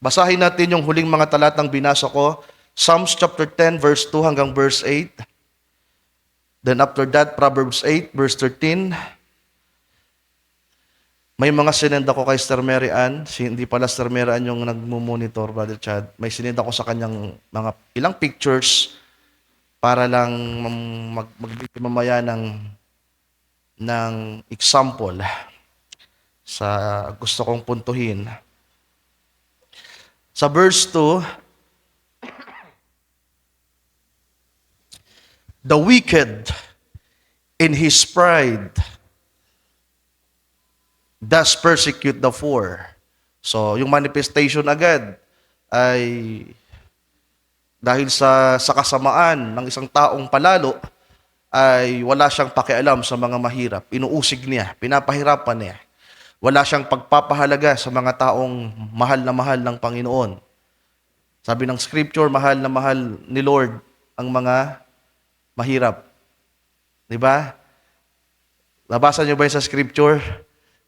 Basahin natin yung huling mga talatang binasa ko. Psalms chapter 10 verse 2 hanggang verse 8. Then after that, Proverbs 8 verse 13. May mga sinend ako kay Sister Mary Ann. Hindi pala Sister Mary Ann yung nagmumonitor, Brother Chad. May sinend ako sa kanyang mga ilang pictures para lang magbigay mamaya ng example sa gusto kong puntuhin. Sa verse 2, the wicked in his pride does persecute the poor. So, yung manifestation agad ay dahil sa kasamaan ng isang taong palalo, ay wala siyang pakialam sa mga mahirap. Inuusig niya, pinapahirapan niya. Wala siyang pagpapahalaga sa mga taong mahal na mahal ng Panginoon. Sabi ng scripture, mahal na mahal ni Lord ang mga mahirap. Di ba? Nabasa niyo ba sa scripture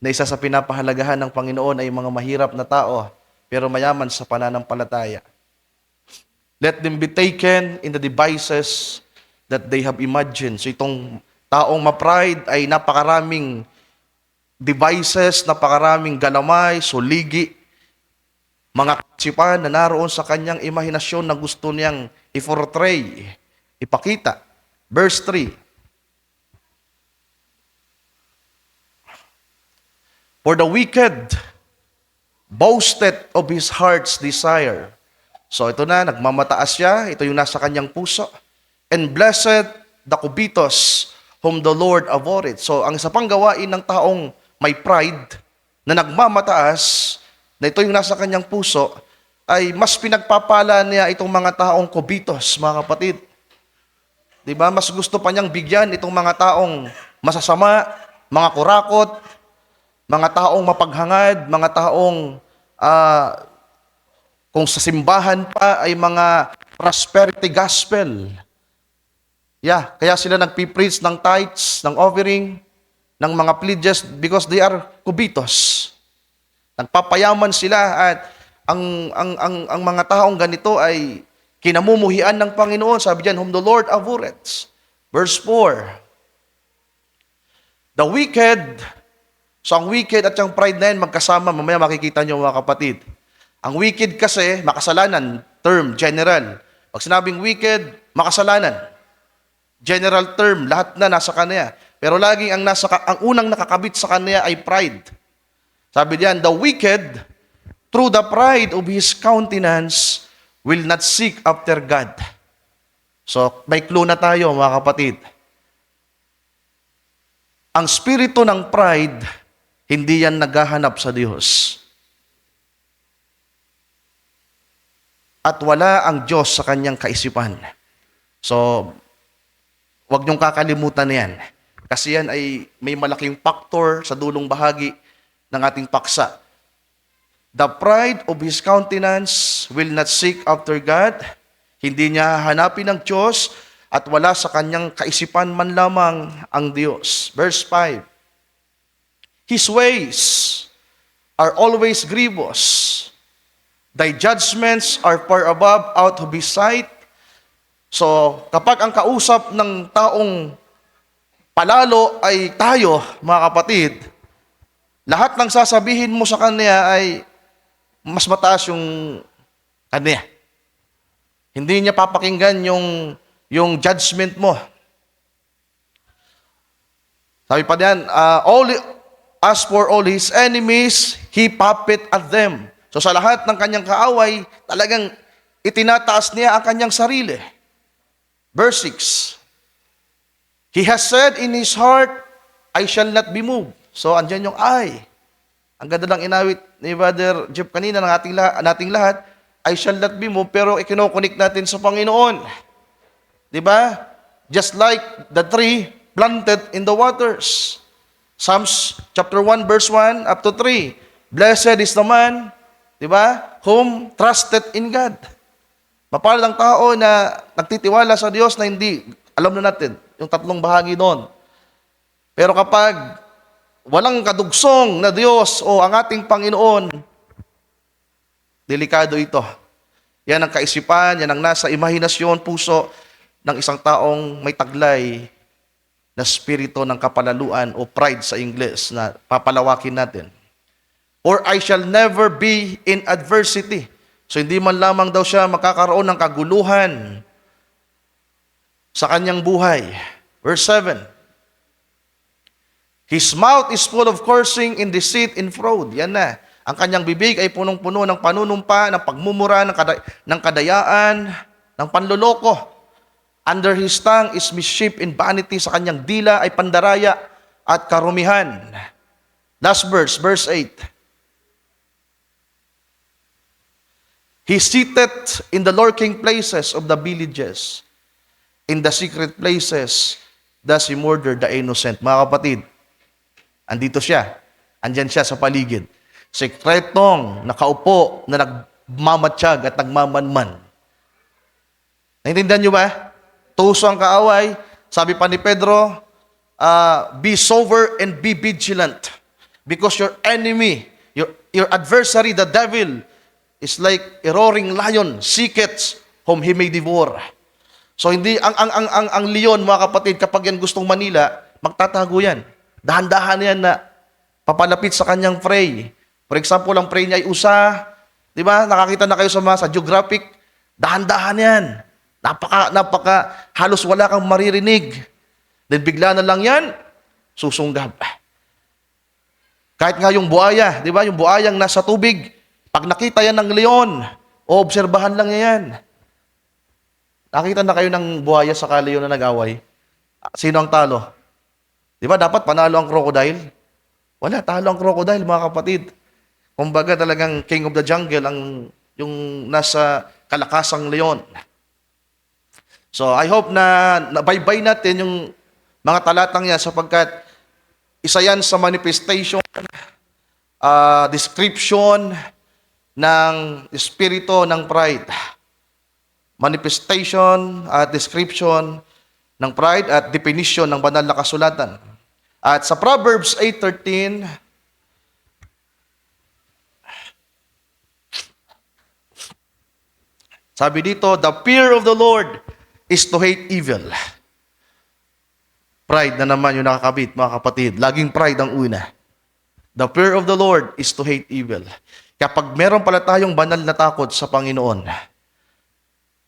na isa sa pinapahalagahan ng Panginoon ay mga mahirap na tao, pero mayaman sa pananampalataya? Let them be taken in the devices that they have imagined. So itong taong ma-pride ay napakaraming devices, napakaraming galamay, suligi, mga kaisipan na naroon sa kanyang imahinasyon na gusto niyang i-portray, ipakita. Verse 3. For the wicked boasted of his heart's desire. So ito na, nagmamataas siya. Ito yung nasa kanyang puso. And blessed the covetous whom the Lord abhorreth. So ang isa pang gawain ng taong may pride na nagmamataas, na ito yung nasa kanyang puso, ay mas pinagpapala niya itong mga taong covetous, mga kapatid. Diba? Mas gusto pa niyang bigyan itong mga taong masasama, mga kurakot, mga taong mapaghangad, mga taong kung sa simbahan pa ay mga prosperity gospel. Yeah, kaya sila nagpipreach ng tithes, ng offering, ng mga pledges because they are covetous. Nagpapayaman sila at ang mga taong ganito ay kinamumuhian ng Panginoon. Sabi diyan, whom the Lord abhorreth. Verse 4. The wicked. So ang wicked at yung pride na yan magkasama, mamaya makikita nyo mga kapatid. Ang wicked kasi, makasalanan, term, general. Pag sinabing wicked, makasalanan. General term, lahat na nasa kanya. Pero laging ang unang nakakabit sa kanya ay pride. Sabi diyan, the wicked, through the pride of his countenance, will not seek after God. So, may clue na tayo mga kapatid. Ang spirito ng pride, hindi yan naghahanap sa Diyos. At wala ang Diyos sa kanyang kaisipan. So, huwag niyong kakalimutan yan. Kasi yan ay may malaking factor sa dulong bahagi ng ating paksa. The pride of his countenance will not seek after God. Hindi niya hanapin ang Diyos at wala sa kanyang kaisipan man lamang ang Diyos. Verse 5. His ways are always grievous. Thy judgments are far above out of his sight. So, kapag ang kausap ng taong palalo ay tayo, mga kapatid, lahat ng sasabihin mo sa kanya ay mas mataas yung kanya. Hindi niya papakinggan yung judgment mo. Sabi pa diyan, as for all his enemies, he puppet at them. So sa lahat ng kanyang kaaway, talagang itinataas niya ang kanyang sarili. Verse 6. He has said in his heart, I shall not be moved. So andyan yung I. Ang ganda lang inawit ni Brother Jeff kanina ng nating lahat, I shall not be moved, pero ikinokonik natin sa Panginoon. Diba? Just like the tree planted in the waters. Psalms chapter 1 verse 1 up to 3. Blessed is the man, di ba, whom trusted in God. Mapalad ang tao na nagtitiwala sa Diyos na hindi, alam na natin, yung tatlong bahagi doon. Pero kapag walang kadugsong na Diyos o ang ating Panginoon, Delikado ito. Yan ang kaisipan, yan ang nasa imahinasyon, puso ng isang taong may taglay na spirito ng kapalaluan o pride sa Ingles na papalawakin natin. Or I shall never be in adversity. So hindi man lamang daw siya makakaroon ng kaguluhan sa kanyang buhay. Verse 7. His mouth is full of cursing in deceit and fraud. Yan na. Ang kanyang bibig ay punong-puno ng panunumpa, ng pagmumura, ng kadayaan, ng panloloko. Under his tongue is mischief and vanity. Sa kanyang dila ay pandaraya at karumihan. Last verse, verse 8. He sitteth in the lurking places of the villages. In the secret places, does he murder the innocent. Mga kapatid, andito siya. Andyan siya sa paligid. Sekretong nakaupo na nagmamatsyag at nagmamanman. Naintindihan niyo ba? Tuso ang kaaway. Sabi pa ni Pedro, be sober and be vigilant. Because your enemy, your adversary, the devil, is like a roaring lion, seeketh whom he may devour. So hindi ang leon, mga kapatid, kapag yan gustong manila, magtatago yan. Dahan-dahan yan na papalapit sa kanyang prey. For example, ang prey niya ay usa, di ba? Nakakita na kayo sa geographic, dahan-dahan yan. Napaka, halos wala kang maririnig. Then bigla na lang yan, susunggab. Kahit nga yung buhaya, di ba? Yung buhayang nasa tubig, pag nakita yan ng leon, obserbahan lang niya yan. Nakita na kayo ng buhaya sa leon na nag-away? Sino ang talo? Di ba dapat panalo ang crocodile? Wala, talo ang crocodile, mga kapatid. Kumbaga talagang king of the jungle yung nasa kalakasang leon. So I hope na nabaybay natin yung mga talatang yan sapagkat isa yan sa manifestation, description ng espiritu ng pride. Manifestation at description ng pride at definition ng banal na kasulatan. At sa Proverbs 8:13, sabi dito, the fear of the Lord is to hate evil. Pride na naman yung nakakabit, mga kapatid. Laging pride ang una. The fear of the Lord is to hate evil. Kapag meron pala tayong banal na takot sa Panginoon,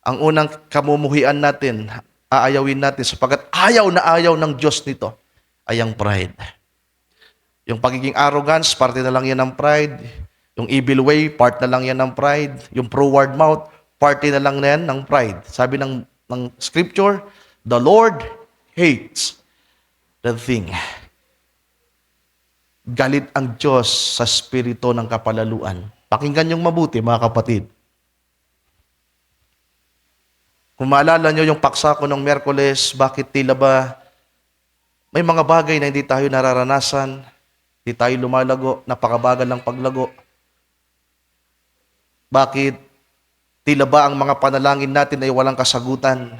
ang unang kamumuhian natin, aayawin natin sapagkat ayaw na ayaw ng Diyos nito ay ang pride. Yung pagiging arrogance, parte na lang yan ng pride. Yung evil way, part na lang yan ng pride. Yung pro-word mouth, parte na lang yan ng pride. Sabi ng scripture, the Lord hates the thing. Galit ang Diyos sa spirito ng kapalaluan. Pakinggan yung mabuti, mga kapatid. Kung maalala nyo yung paksa ko ng Miyerkules, bakit tila ba may mga bagay na hindi tayo nararanasan, hindi tayo lumalago, napakabagal ng paglago. Bakit tila ba ang mga panalangin natin ay walang kasagutan?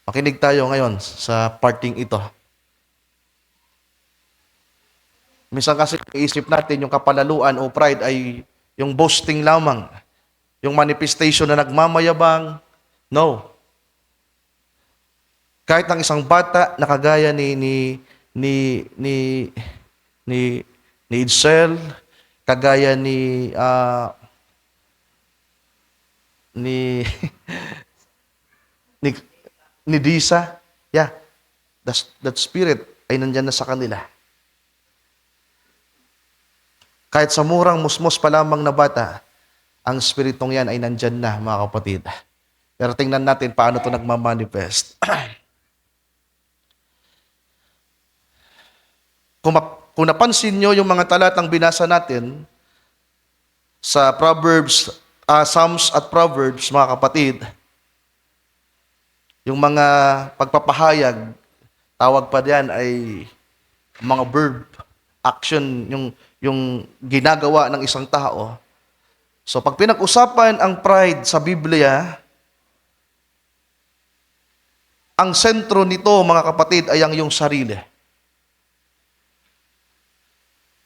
Makinig tayo ngayon sa parting ito. Minsan kasi iisip natin yung kapalaluan o pride ay yung boasting lamang, yung manifestation na nagmamayabang. No. Kahit ang isang bata na kagaya ni Itzel, kagaya ni ni Disa, yeah, that spirit ay nandyan na sa kanila. Kahit sa murang musmos pa lamang na bata, ang spiritong yan ay nandyan na, mga kapatid. Pero tingnan natin paano ito nagmamanifest. Kung napansin nyo yung mga talatang binasa natin sa Proverbs, Psalms at Proverbs, mga kapatid, yung mga pagpapahayag, tawag pa diyan ay mga verb, action, yung ginagawa ng isang tao. So pag pinag-usapan ang pride sa Biblia, ang sentro nito, mga kapatid, ay ang iyong sarili.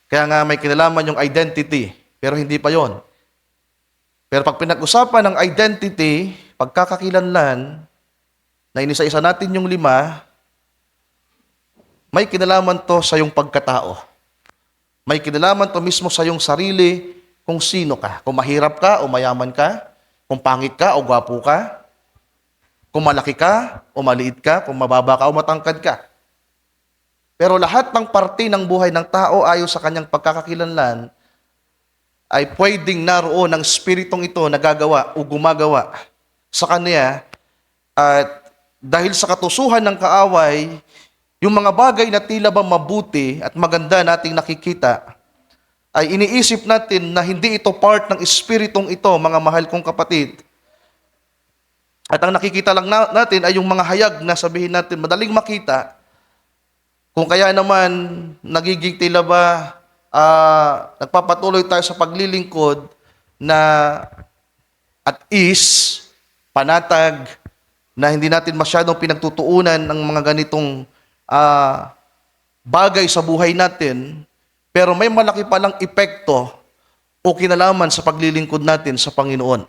Kaya nga may kinalaman yung identity, pero hindi pa yon. Pero pag pinag-usapan ng identity, pagkakakilanlan, na inisa-isa natin yung 5, may kinalaman to sa yung pagkatao. May kinalaman to mismo sa yung sarili kung sino ka. Kung mahirap ka o mayaman ka, kung pangit ka o gwapo ka, kung malaki ka o maliit ka, kung mababa ka o matangkad ka. Pero lahat ng parte ng buhay ng tao ayon sa kanyang pagkakakilanlan ay pwedeng naroon ng spiritong ito na gagawa o gumagawa sa kanya, at dahil sa katusuhan ng kaaway, yung mga bagay na tila ba mabuti at maganda nating nakikita, ay iniisip natin na hindi ito part ng espiritong ito, mga mahal kong kapatid. At ang nakikita lang natin ay yung mga hayag na sabihin natin, madaling makita. Kung kaya naman, nagiging tila ba, nagpapatuloy tayo sa paglilingkod na at ease, panatag, na hindi natin masyadong pinagtutuunan ng mga ganitong bagay sa buhay natin, pero may malaki palang epekto o kinalaman sa paglilingkod natin sa Panginoon.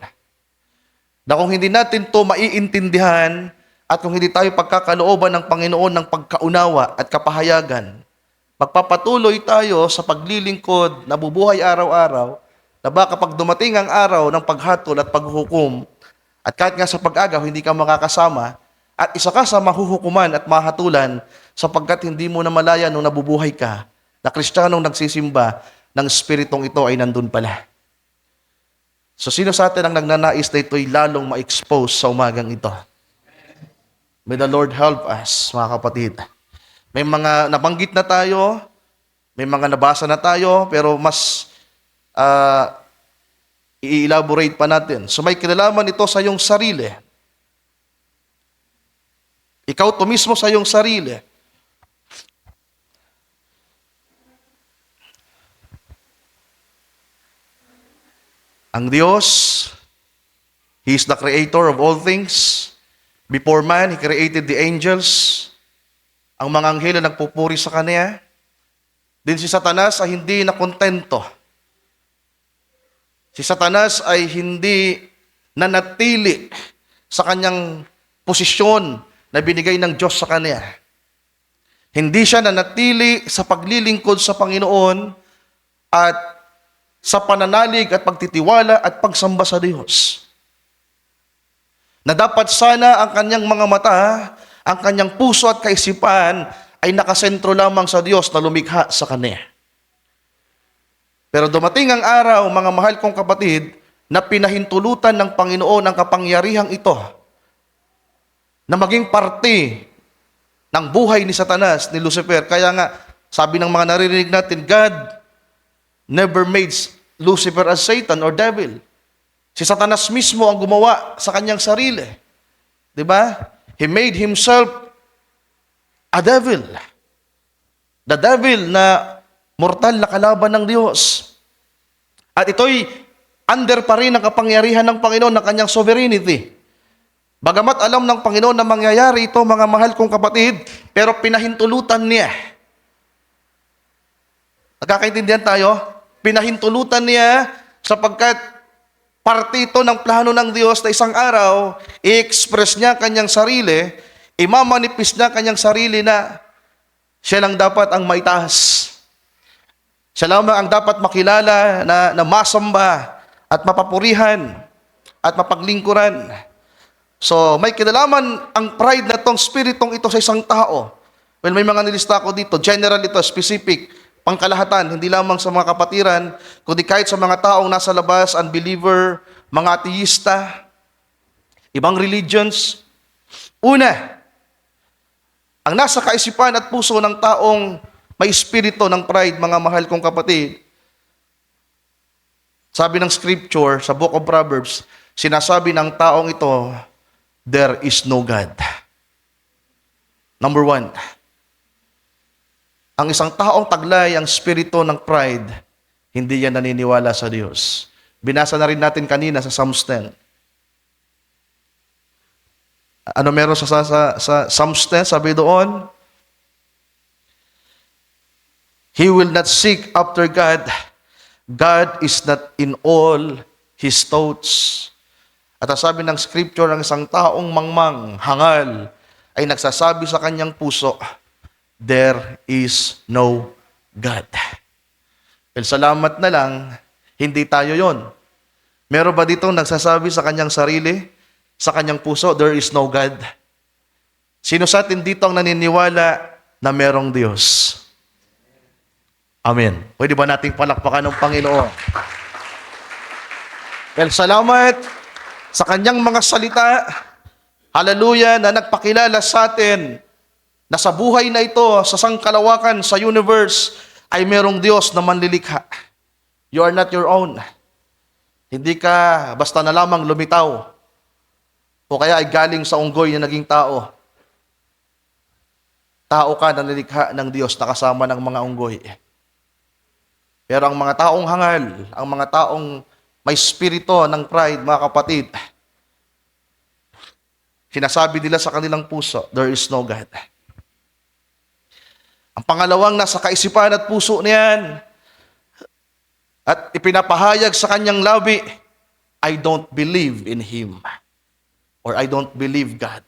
Na kung hindi natin to maiintindihan at kung hindi tayo pagkakalooban ng Panginoon ng pagkaunawa at kapahayagan, magpapatuloy tayo sa paglilingkod na bubuhay araw-araw, na baka pag dumating ang araw ng paghatol at paghuhukom, at kahit nga sa pag-agaw hindi ka makakasama, at isa ka sa mahuhukuman at mahatulan sapagkat hindi mo na malaya nung nabubuhay ka, na Kristiyanong nagsisimba, ng Espiritong ito ay nandun pala. So sino sa atin ang nagnanais na ito'y lalong ma-expose sa umagang ito? May the Lord help us, mga kapatid. May mga nabanggit na tayo, may mga nabasa na tayo, pero mas i-elaborate pa natin. So may kinalaman ito sa iyong sarili. Ikaw to mismo sa iyong sarili. Ang Diyos, He is the creator of all things. Before man, He created the angels. Ang mga anghel na nagpupuri sa Kanya. Din si Satanas ay hindi nakontento. Si Satanas ay hindi nanatili sa kanyang posisyon na binigay ng Diyos sa Kanya. Hindi siya nanatili sa paglilingkod sa Panginoon at sa pananalig at pagtitiwala at pagsamba sa Diyos. Na dapat sana ang kanyang mga mata, ang kanyang puso at kaisipan ay nakasentro lamang sa Diyos na lumikha sa Kanya. Pero dumating ang araw, mga mahal kong kapatid, na pinahintulutan ng Panginoon ang kapangyarihang ito na maging parte ng buhay ni Satanas, ni Lucifer. Kaya nga, sabi ng mga naririnig natin, God never made Lucifer as Satan or devil. Si Satanas mismo ang gumawa sa kanyang sarili. Diba? He made himself a devil. The devil na mortal na kalaban ng Diyos. At ito'y under pa rin ang kapangyarihan ng Panginoon ng kanyang sovereignty. Bagamat alam ng Panginoon na mangyayari ito, mga mahal kong kapatid, pero pinahintulutan niya. Nagkakaintindihan tayo? Pinahintulutan niya sapagkat parte ito ng plano ng Diyos na isang araw, i-express niya kanyang sarili, imamanifest niya kanyang sarili na siya lang dapat ang maitaas. Siya lamang ang dapat makilala na masamba at mapapurihan at mapaglingkuran. So, may kinalaman ang pride na tong spiritong ito sa isang tao. Well, may mga nilista ko dito. General ito, specific, pangkalahatan, hindi lamang sa mga kapatiran, kundi kahit sa mga taong nasa labas, unbeliever, mga ateista, ibang religions. Una, ang nasa kaisipan at puso ng taong may espiritu ng pride, mga mahal kong kapatid, sabi ng scripture sa Book of Proverbs, sinasabi ng taong ito, there is no God. Number 1, ang isang taong taglay ang spirito ng pride, hindi yan naniniwala sa Diyos. Binasa na rin natin kanina sa Psalms 10. Ano meron sa Psalms 10? Sabi doon, He will not seek after God. God is not in all his thoughts. At ang sabi ng scripture, ang isang taong mangmang, hangal, ay nagsasabi sa kanyang puso, there is no God. Well, salamat na lang, hindi tayo yon. Meron ba dito nagsasabi sa kanyang sarili, sa kanyang puso, there is no God? Sino sa atin dito ang naniniwala na merong Diyos? Amen. Pwede ba nating palakpakan ng Panginoon? Well, salamat sa kanyang mga salita, hallelujah, na nagpakilala sa atin na sa buhay na ito, sa sangkalawakan, sa universe, ay merong Diyos na manlilikha. You are not your own. Hindi ka basta na lamang lumitaw o kaya ay galing sa unggoy na naging tao. Tao ka na nilikha ng Diyos na kasama ng mga unggoy. Pero ang mga taong hangal, ang mga taong may spirito ng pride, mga kapatid, sinasabi nila sa kanilang puso, there is no God. Ang pangalawang nasa kaisipan at puso niyan, at ipinapahayag sa kanyang labi, I don't believe in Him. Or I don't believe God.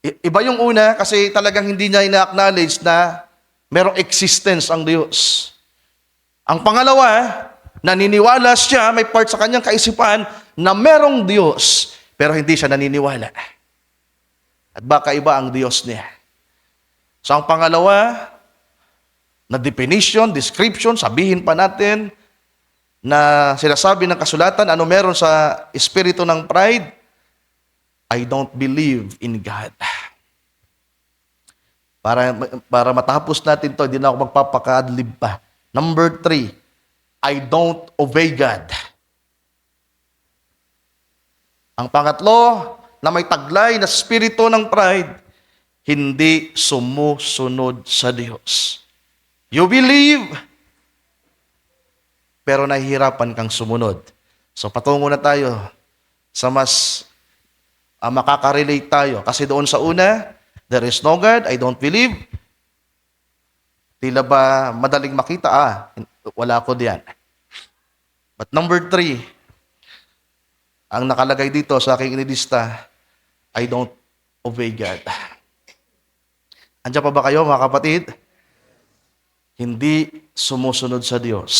Iba yung una kasi talagang hindi niya ina-acknowledge na merong existence ang Diyos. Ang pangalawa, naniniwala siya, may part sa kanyang kaisipan na merong Diyos, pero hindi siya naniniwala. At baka iba ang Diyos niya. So ang pangalawa, na definition, description, sabihin pa natin, na sinasabi ng kasulatan, ano meron sa espiritu ng pride? I don't believe in God. Para matapos natin to, hindi na ako magpapaka-adlib pa. Number 3, I don't obey God. Ang pangatlo, na may taglay na spirito ng pride, hindi sumusunod sa Diyos. You believe, pero nahihirapan kang sumunod. So patungo na tayo sa mas makaka-relate tayo. Kasi doon sa una, there is no God, I don't believe. Tila ba madaling makita? Wala ko diyan. But number 3, ang nakalagay dito sa aking inilista, I don't obey God. Andiyan pa ba kayo, mga kapatid? Hindi sumusunod sa Diyos.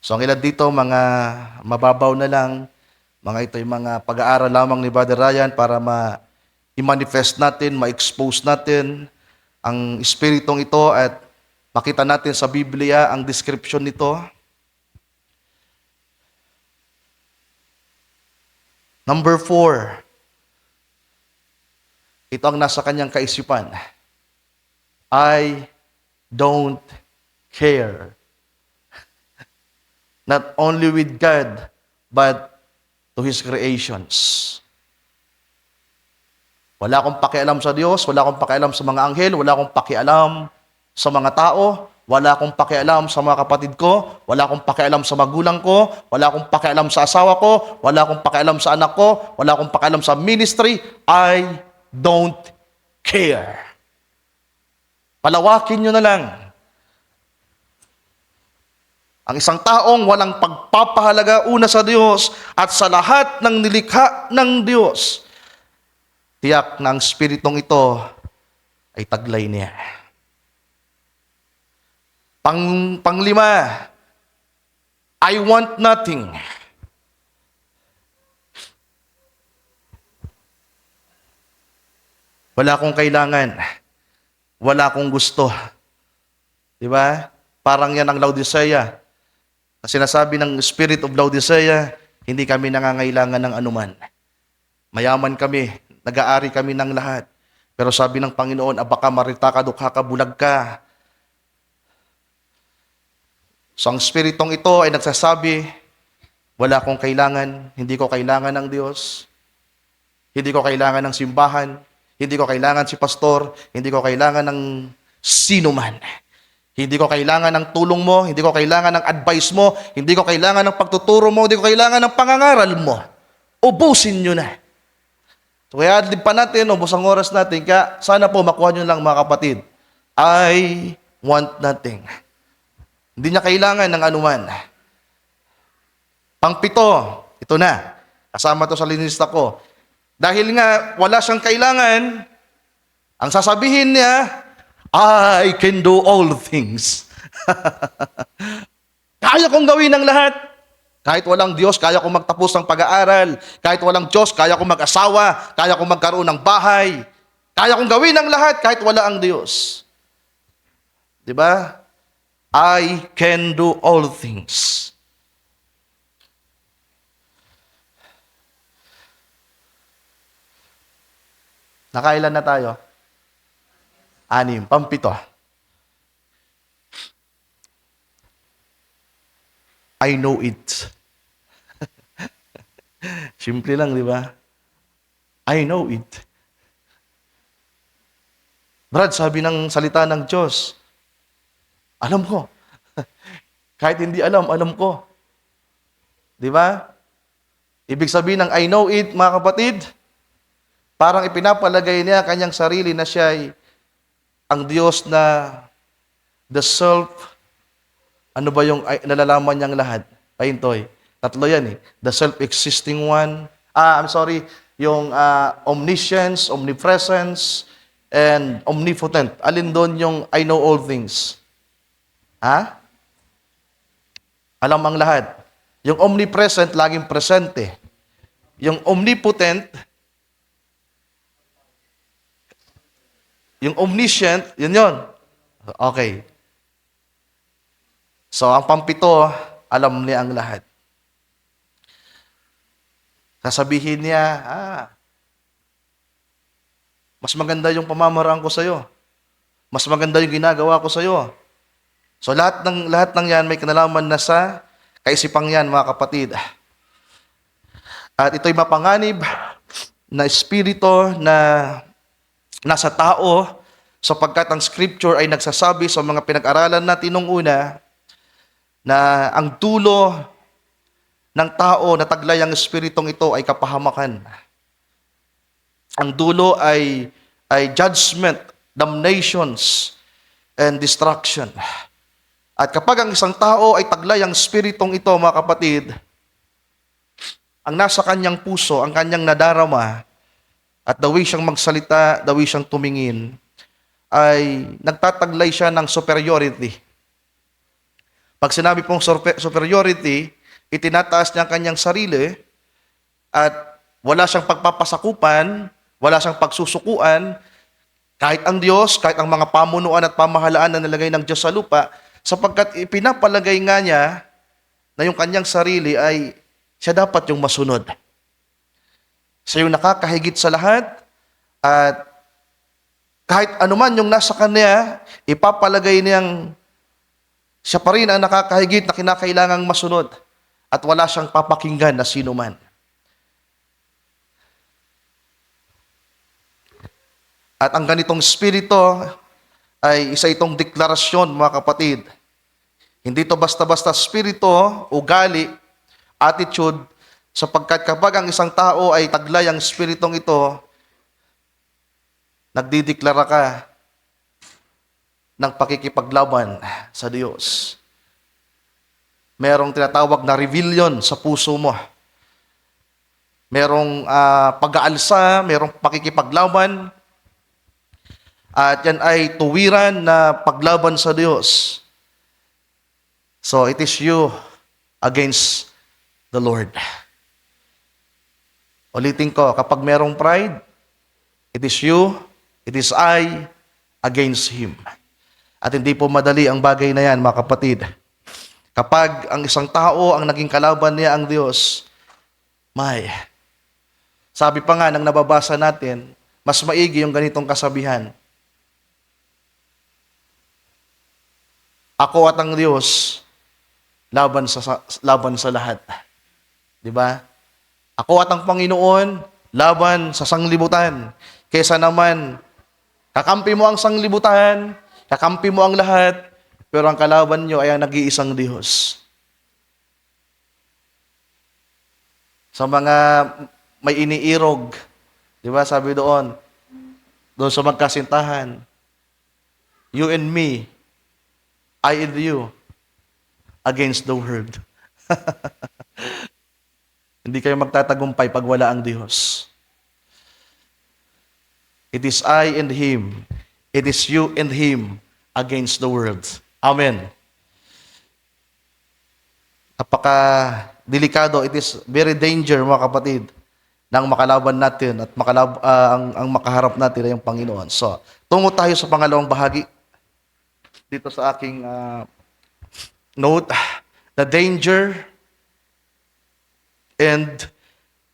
So ang ilan dito, mga mababaw na lang, mga ito'y mga pag-aaral lamang ni Brother Ryan para i-manifest natin, ma-expose natin ang espiritong ito at makita natin sa Biblia ang description nito. Number 4, ito ang nasa kanyang kaisipan. I don't care. Not only with God, but to His creations. Wala akong pakialam sa Diyos, wala akong pakialam sa mga anghel, wala akong pakialam sa mga tao, wala akong pakialam sa mga kapatid ko, wala akong pakialam sa magulang ko, wala akong pakialam sa asawa ko, wala akong pakialam sa anak ko, wala akong pakialam sa ministry. I don't care. Palawakin nyo na lang. Ang isang taong walang pagpapahalaga una sa Diyos at sa lahat ng nilikha ng Diyos, tiyak na ang spiritong ito ay taglay niya. Panglima, I want nothing. Wala akong kailangan. Wala akong gusto. Di ba? Parang yan ang Laodicea. Na sinasabi ng Spirit of Laodicea, hindi kami nangangailangan ng anuman. Mayaman kami, nag-aari kami ng lahat. Pero sabi ng Panginoon, abaka marita ka, dukha ka, bulag ka. So ang Spiritong ito ay nagsasabi, wala akong kailangan, hindi ko kailangan ng Diyos, hindi ko kailangan ng simbahan, hindi ko kailangan si pastor, hindi ko kailangan ng sino man. Hindi ko kailangan ng tulong mo, hindi ko kailangan ng advice mo, hindi ko kailangan ng pagtuturo mo, hindi ko kailangan ng pangangaral mo. Ubusin nyo na. So kaya adlib pa natin, ubos ang oras natin, kaya sana po makuha nyo lang mga kapatid. I want nothing. Hindi niya kailangan ng anuman. Pangpito, ito na. Kasama to sa linista ko. Dahil nga wala siyang kailangan, ang sasabihin niya, I can do all things. Kaya kong gawin ang lahat. Kahit walang Diyos, kaya kong magtapos ng pag-aaral. Kahit walang Diyos, kaya kong mag-asawa. Kaya kong magkaroon ng bahay. Kaya kong gawin ang lahat kahit wala ang Diyos. Diba? I can do all things. Nakailan na tayo? 6, pampito. I know it. Simple lang, di ba? I know it. Brad, sabi ng salita ng Diyos, alam ko. Kahit hindi alam, alam ko. Di ba? Ibig sabihin ng I know it, mga kapatid, parang ipinapalagay niya kanyang sarili na siya ay ang Diyos na the self, ano ba yung nalalaman niyang lahat? Pahintoy. 3 yan eh. The self-existing one. Yung omniscience, omnipresence, and omnipotent. Alin doon yung I know all things? Ha? Alam ang lahat. Yung omnipresent, laging presente. Yung omnipotent, yung omniscient, yun. Okay. So, ang pampito, alam niya ang lahat. Sasabihin niya, mas maganda yung pamamaraan ko sa'yo. Mas maganda yung ginagawa ko sa'yo. So, lahat ng yan may kinalaman na sa kaisipang yan, mga kapatid. At ito'y mapanganib na espiritu na nasa tao, sapagkat ang scripture ay nagsasabi sa mga pinag-aralan natin nung una na ang dulo ng tao na taglay ang espiritong ito ay kapahamakan. Ang dulo ay judgment, damnations, and destruction. At kapag ang isang tao ay taglay ang espiritong ito, mga kapatid, ang nasa kanyang puso, ang kanyang nadarama, at the way siyang magsalita, the way siyang tumingin, ay nagtataglay siya ng superiority. Pag sinabi pong superiority, itinataas niya ang kanyang sarili at wala siyang pagpapasakupan, wala siyang pagsusukuan, kahit ang Diyos, kahit ang mga pamunuan at pamahalaan na nilagay ng Diyos sa lupa, sapagkat ipinapalagay nga niya na yung kanyang sarili ay siya dapat yung masunod. Siya yung nakakahigit sa lahat at kahit anuman yung nasa kanya, ipapalagay niyang siya pa rin ang nakakahigit na kinakailangang masunod at wala siyang papakinggan na sino man. At ang ganitong espiritu ay isa itong deklarasyon, mga kapatid. Hindi ito basta-basta espiritu, ugali, attitude, sapagkat kapag ang isang tao ay taglay ang espiritong ito, nagdideklara ka ng pakikipaglaban sa Diyos. Merong tinatawag na rebellion sa puso mo. Merong pag-aalsa, merong pakikipaglaban, at yan ay tuwiran na paglaban sa Diyos. So, it is you against the Lord. Ulitin ko, kapag merong pride, it is you, it is I against Him. At hindi po madali ang bagay na yan, mga kapatid. Kapag ang isang tao ang naging kalaban niya ang Diyos, sabi pa nga ng nababasa natin, mas maigi yung ganitong kasabihan. Ako at ang Diyos, laban sa lahat. Di ba? Ako at ang Panginoon, laban sa sanglibutan. Kesa naman, kakampi mo ang sanglibutan, kakampi mo ang lahat, pero ang kalaban nyo ay ang nag-iisang Diyos. Sa mga may iniirog Di ba? Sabi doon sa magkasintahan, you and me, I and you, against the world. Hindi kayo magtatagumpay pag wala ang Diyos. It is I and Him. It is you and Him against the world. Amen. Napaka-delikado. It is very danger, mga kapatid, nang makalaban natin at ang makaharap natin ay ang Panginoon. So, tungo tayo sa pangalawang bahagi. Dito sa aking note, the danger and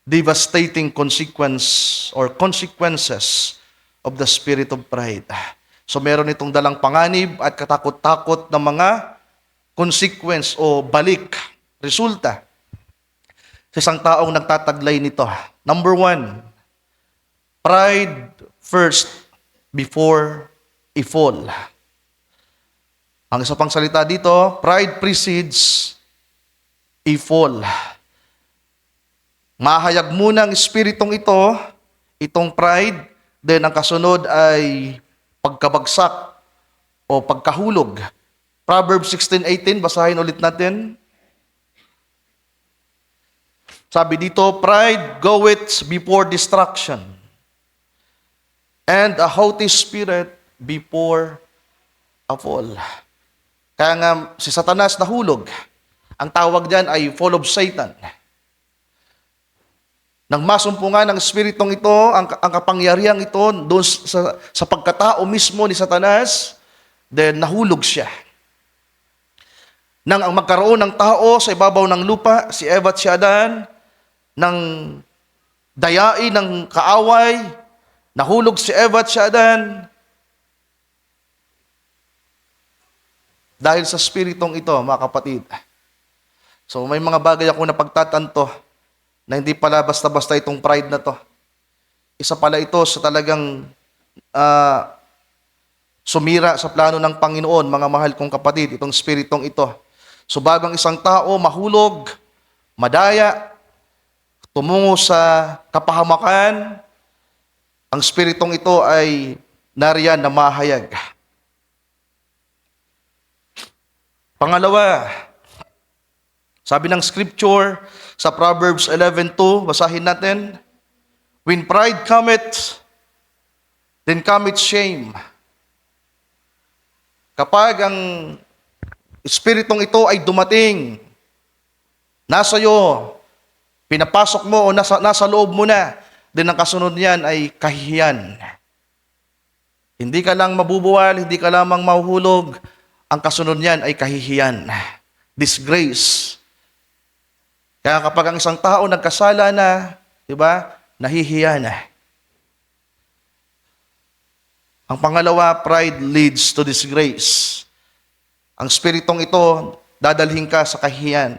devastating consequences of the spirit of pride. So meron itong dalang panganib at katakot-takot na mga consequence o balik, resulta sa isang taong nagtataglay nito. Number 1, pride first before a fall. Ang isa pang salita dito, pride precedes a fall. Mahayag muna ang espiritong ito, itong pride, then ang kasunod ay pagkabagsak o pagkahulog. Proverbs 16:18, basahin ulit natin. Sabi dito, pride goeth before destruction, and a haughty spirit before a fall. Kaya nga si Satanas nahulog. Ang tawag diyan ay fall of Satan. Nang masumpungan ng espiritong ito, ang kapangyarihan ito doon sa pagkatao mismo ni Satanas, then nahulog siya. Nang ang magkaroon ng tao sa ibabaw ng lupa, si Eva at si Adan, nang dayain ng kaaway, nahulog si Eva at si Adan. Dahil sa espiritong ito, mga kapatid. So may mga bagay ako na pagtatanto na hindi pala basta-basta itong pride na to. Isa pala ito sa talagang sumira sa plano ng Panginoon, mga mahal kong kapatid, itong spiritong ito. So bago ang isang tao mahulog, madaya, tumungo sa kapahamakan, ang spiritong ito ay nariyan na mahayag. Pangalawa, sabi ng scripture sa Proverbs 11:2, basahin natin, when pride cometh, then cometh shame. Kapag ang espiritong ito ay dumating, nasa iyo, pinapasok mo o nasa loob mo na, then ang kasunod niyan ay kahihiyan. Hindi ka lang mabubuwal, hindi ka lamang mahuhulog, ang kasunod niyan ay kahihiyan, disgrace. Kaya kapag ang isang tao nagkasala na, di ba, nahihiya na. Ang pangalawa, pride leads to disgrace. Ang spiritong ito, dadalhin ka sa kahihiyan.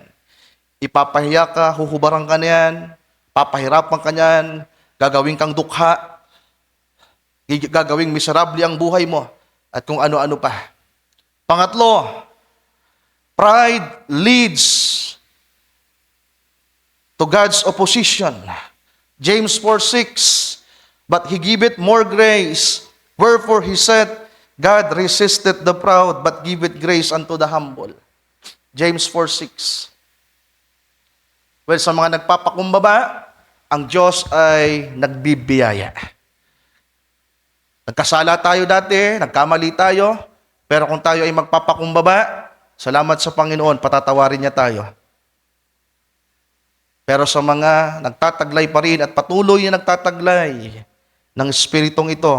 Ipapahiya ka, huhubaran ka niyan, papahirapan ka niyan, gagawin kang dukha, gagawing miserable ang buhay mo, at kung ano-ano pa. Pangatlo, pride leads to God's opposition. James 4:6, but He giveth more grace, wherefore He said, God resisteth the proud, but giveth grace unto the humble. James 4:6. Well, sa mga nagpapakumbaba, ang Diyos ay nagbibiyaya. Nagkasala tayo dati, nagkamali tayo, pero kung tayo ay magpapakumbaba, salamat sa Panginoon, patatawarin niya tayo. Pero sa mga nagtataglay pa rin at patuloy na nagtataglay ng espiritong ito,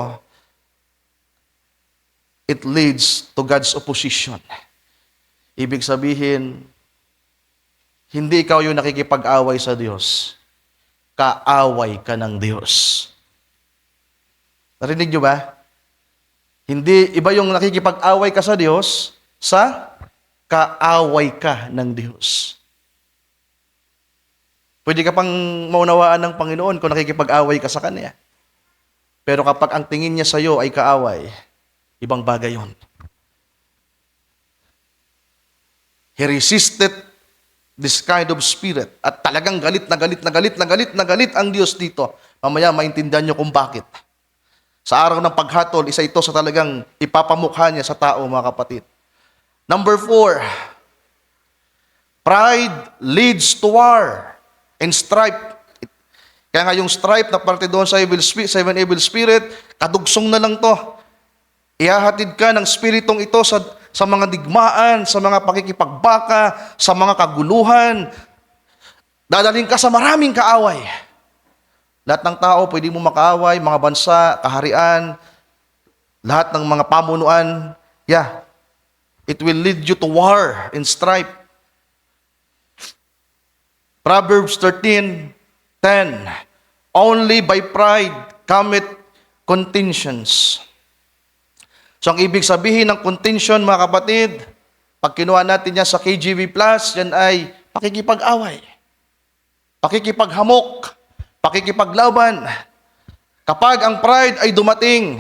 it leads to God's opposition. Ibig sabihin, hindi ikaw yung nakikipag-away sa Diyos. Kaaway ka ng Diyos. Narinig niyo ba? Hindi, iba yung nakikipag-away ka sa Diyos, sa kaaway ka ng Diyos. Pwede ka pang maunawaan ng Panginoon kung nakikipag-away ka sa Kanya. Pero kapag ang tingin niya sa iyo ay kaaway, ibang bagay yun. He resisted this kind of spirit. At talagang galit na galit na galit na galit na galit ang Diyos dito. Mamaya maintindihan nyo kung bakit. Sa araw ng paghatol, isa ito sa talagang ipapamukha niya sa tao, mga kapatid. Number 4, pride leads to war and strife. Kaya nga yung strife na parte doon sa seven evil spirit, kadugsong na lang to. Ihahatid ka ng spiritong ito sa mga digmaan, sa mga pakikipagbaka, sa mga kaguluhan. Dadalhin ka sa maraming kaaway. Lahat ng tao pwede mo makaaway, mga bansa, kaharian, lahat ng mga pamunuan. Yeah, it will lead you to war and strife. Proverbs 13:10, only by pride cometh contentions. So ang ibig sabihin ng contention, mga kapatid, pag kinuha natin yan sa KGV+, yan ay pakikipag-away, pakikipaghamok, pakikipaglaban. Kapag ang pride ay dumating,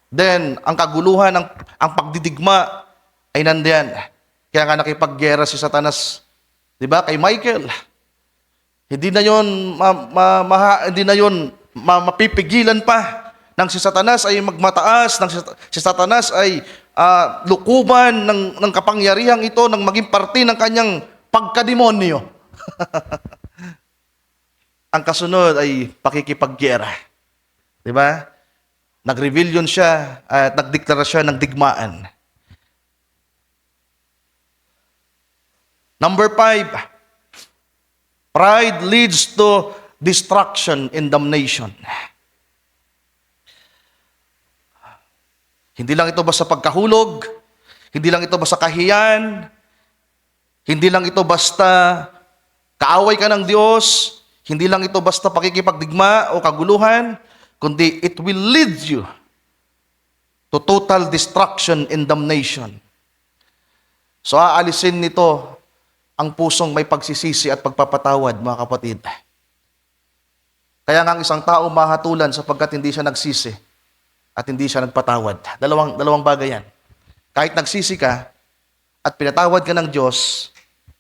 then ang kaguluhan, ang pagdidigma ay nandiyan. Kaya nga nakipaggera si Satanas, di ba, kay Michael. Hindi na yun mapipigilan pa nang si Satanas ay magmataas, nang si Satanas ay lukuban ng kapangyarihang ito nang maging parte ng kanyang pagkademonyo. Ang kasunod ay pakikipaggera. Di ba? Nag-rebellion siya at nagdeklara siya ng digmaan. Number 5, pride leads to destruction and damnation. Hindi lang ito basta pagkahulog, hindi lang ito basta kahiyan, hindi lang ito basta kaaway ka ng Diyos, hindi lang ito basta pakikipagdigma o kaguluhan, kundi it will lead you to total destruction and damnation. So aalisin nito ang pusong may pagsisisi at pagpapatawad, mga kapatid. Kaya nga ang isang tao mahatulan sapagkat hindi siya nagsisi at hindi siya nagpatawad. Dalawang bagay yan. Kahit nagsisi ka at pinatawad ka ng Diyos,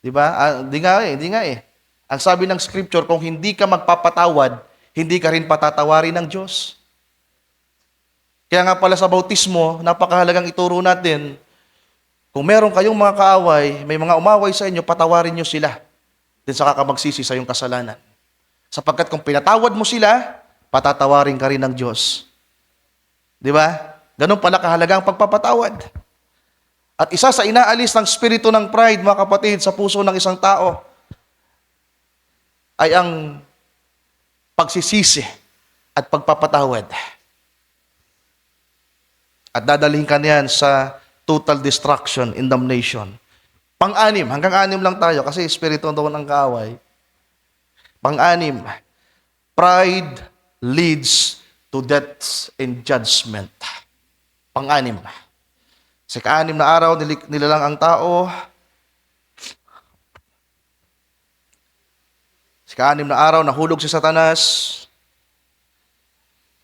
di ba? Hindi nga eh. Ang sabi ng scripture, kung hindi ka magpapatawad, hindi ka rin patatawarin ng Diyos. Kaya nga pala sa bautismo, napakahalagang ituro natin, kung meron kayong mga kaaway, may mga umaway sa inyo, patawarin nyo sila. Din saka ka magsisi sa iyong kasalanan. Sapagkat kung pinatawad mo sila, patatawarin ka rin ng Diyos. Di ba? Ganun pala kahalaga ang pagpapatawad. At isa sa inaalis ng spirito ng pride, mga kapatid, sa puso ng isang tao, ay ang pagsisisi at pagpapatawad. At dadalhin ka niyan sa total destruction and damnation. Pang-anim, hanggang 6 lang tayo kasi spirito doon ang kaaway. Pang-6, pride leads to death and judgment. Pang-6. Sa ka-6 na araw, nilalang ang tao. Sa ka-6 na araw, nahulog si Satanas.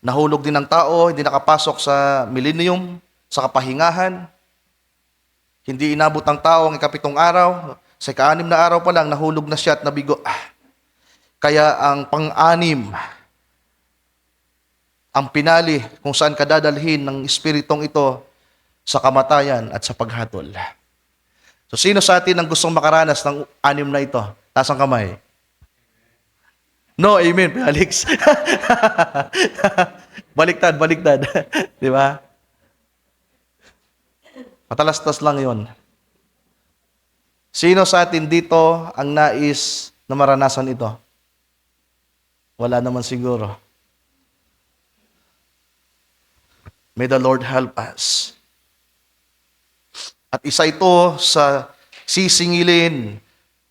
Nahulog din ang tao, hindi nakapasok sa millennium, sa kapahingahan. Hindi inabot ang tao ang ika-7 araw. Sa ka-6 na araw pa lang, nahulog na siya at nabigo. Kaya ang pang-6, ang pinali kung saan ka dadalhin ng espiritong ito sa kamatayan at sa paghatol. So sino sa atin ang gustong makaranas ng 6 na ito? Taas ang kamay. No, amen, Alex. Baliktad. Di ba? Patalastas lang yon. Sino sa atin dito ang nais na maranasan ito? Wala naman siguro. May the Lord help us. At isa ito sa sisingilin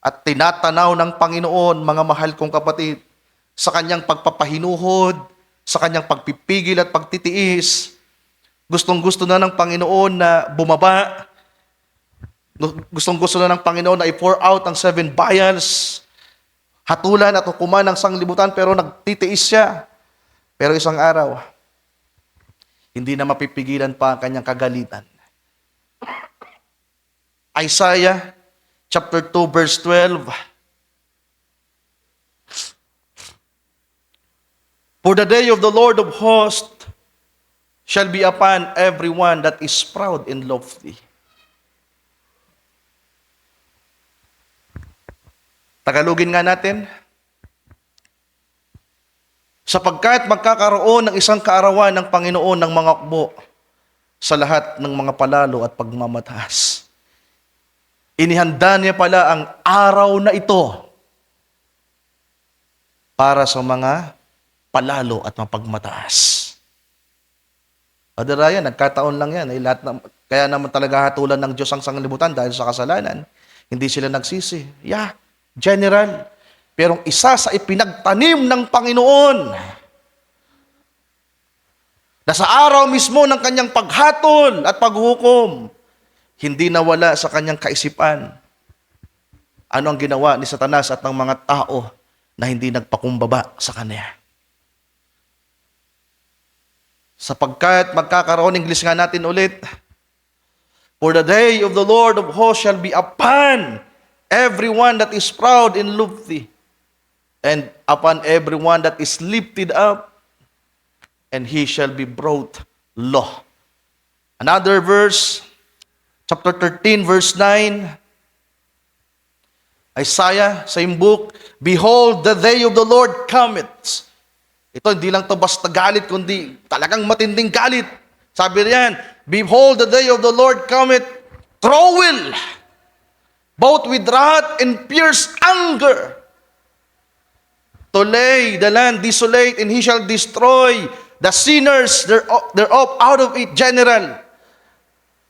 at tinatanaw ng Panginoon, mga mahal kong kapatid, sa kanyang pagpapahinuhod, sa kanyang pagpipigil at pagtitiis. Gustong-gusto na ng Panginoon na bumaba. Gustong-gusto na ng Panginoon na i-pour out ang 7 vials, hatulan at hukuman ng sanglibutan, pero nagtitiis siya. Pero isang araw, hindi na mapipigilan pa ang kanyang kagalitan. Isaiah chapter 2, verse 12. For the day of the Lord of hosts shall be upon everyone that is proud and lofty. Tagalogin nga natin. Sapagkat magkakaroon ng isang kaarawan ng Panginoon ng mga akbo sa lahat ng mga palalo at pagmamataas. Inihanda niya pala ang araw na ito para sa mga palalo at mapagmataas. Father Ryan, nagkataon lang yan. Kaya naman talaga hatulan ng Diyos ang sanglibutan dahil sa kasalanan. Hindi sila nagsisi. Yeah, general. Pero isa sa ipinagtanim ng Panginoon na sa araw mismo ng kanyang paghatol at paghukom, hindi nawala sa kanyang kaisipan ano ang ginawa ni Satanas at ng mga tao na hindi nagpakumbaba sa kanya. Sapagkat magkakaroon, English nga natin ulit, for the day of the Lord of hosts shall be upon everyone that is proud and lofty, and upon everyone that is lifted up, and he shall be brought low. Another verse, chapter 13, verse 9, Isaiah, same book, behold, the day of the Lord cometh. Ito, hindi lang to basta galit, kundi talagang matinding galit. Sabi riyan, behold, the day of the Lord cometh, cruel, both with wrath and fierce anger, to lay the land desolate, and he shall destroy the sinners thereof out of it. General,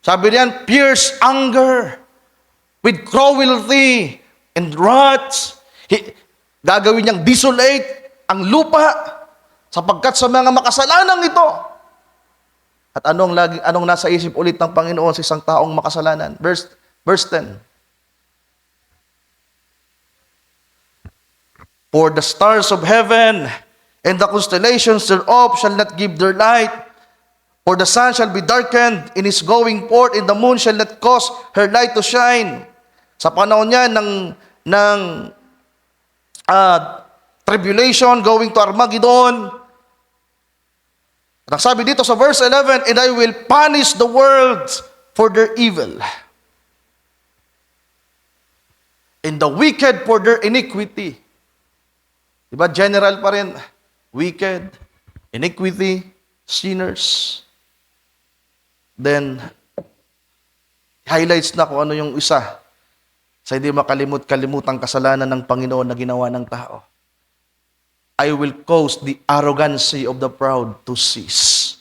sabi riyan, fierce anger, with cruelty and wrath. Gagawin niyang desolate ang lupa, sapagkat sa mga makasalanang ito. At anong nasa isip ulit ng Panginoon sa isang taong makasalanan? Verse 10. For the stars of heaven and the constellations thereof shall not give their light. For the sun shall be darkened in his going forth, and the moon shall not cause her light to shine. Sa panahon niya ng tribulation going to Armageddon. At ang sabi dito sa verse 11, and I will punish the world for their evil, and the wicked for their iniquity. Diba, general pa rin? Wicked, iniquity, sinners. Then, highlights na kung ano yung isa sa hindi makalimut-kalimutang kasalanan ng Panginoon na ginawa ng tao. I will cause the arrogancy of the proud to cease.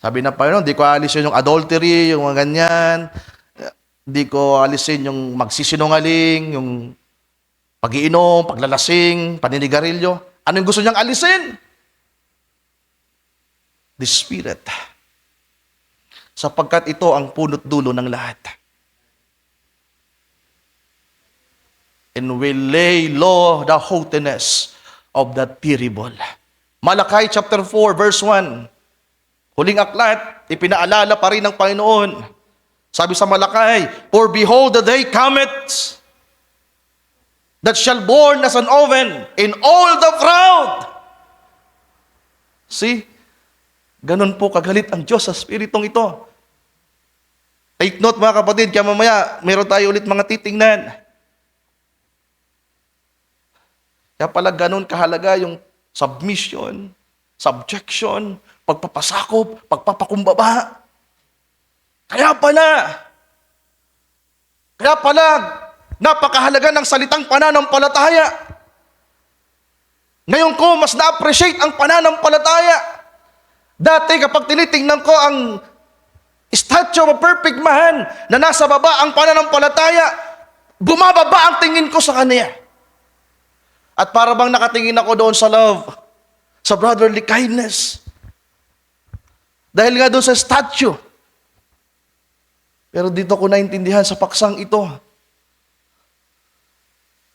Sabi na Panginoon, di ko alisin yung adultery, yung mga ganyan. Di ko alisin yung magsisinungaling, yung pag-iinom, paglalasing, paninigarilyo. Ano yung gusto niyang alisin? The Spirit. Sapagkat ito ang punot dulo ng lahat. And will lay low the haughtiness of the terrible. Malakay chapter 4, verse 1. Huling aklat, ipinaalala pa rin ng Panginoon. Sabi sa Malakay, for behold, the day cometh, that shall burn as an oven in all the proud. See? Ganun po kagalit ang Diyos sa Spiritong ito. Take note mga kapatid, kaya mamaya meron tayo ulit mga titingnan. Kaya pala ganun kahalaga yung submission, subjection, pagpapasakop, pagpapakumbaba. Kaya pala, napakahalaga ng salitang pananampalataya. Ngayon ko, mas na-appreciate ang pananampalataya. Dati kapag tinitingnan ko ang statue of a perfect man na nasa baba ang pananampalataya, bumababa ang tingin ko sa kanya. At para bang nakatingin ako doon sa love, sa brotherly kindness. Dahil nga doon sa statue. Pero dito ko naintindihan sa paksang ito,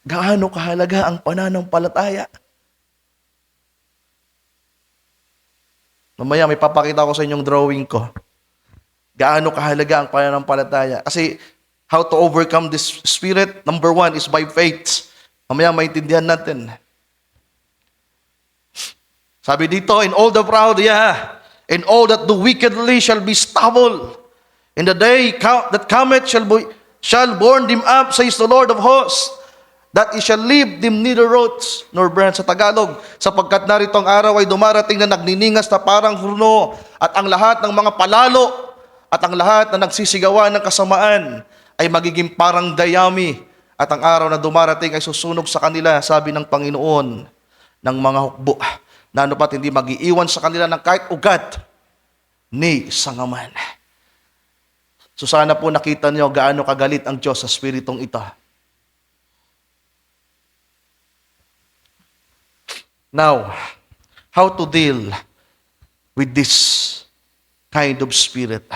gaano kahalaga ang pananampalataya. Mamaya may papakita ko sa inyong drawing ko. Gaano kahalaga ang pananampalataya. Kasi How to overcome this spirit? Number one is by faith. Mamaya maintindihan natin. Sabi dito, in all the proud, in all that do wickedly shall be stubble. In the day that cometh shall burn them up, says the Lord of hosts, that he shall leave them neither roots nor branch. Sa Tagalog, sapagkat narito ang araw ay dumarating na nagniningas na parang hurno, at ang lahat ng mga palalo, at ang lahat na nagsisigawan ng kasamaan, ay magiging parang dayami, at ang araw na dumarating ay susunog sa kanila, sabi ng Panginoon ng mga hukbo, na ano pat hindi mag-iiwan sa kanila ng kahit ugat ni sangaman. So sana po nakita niyo gaano kagalit ang Diyos sa spiritong ito. Now, how to deal with this kind of spirit?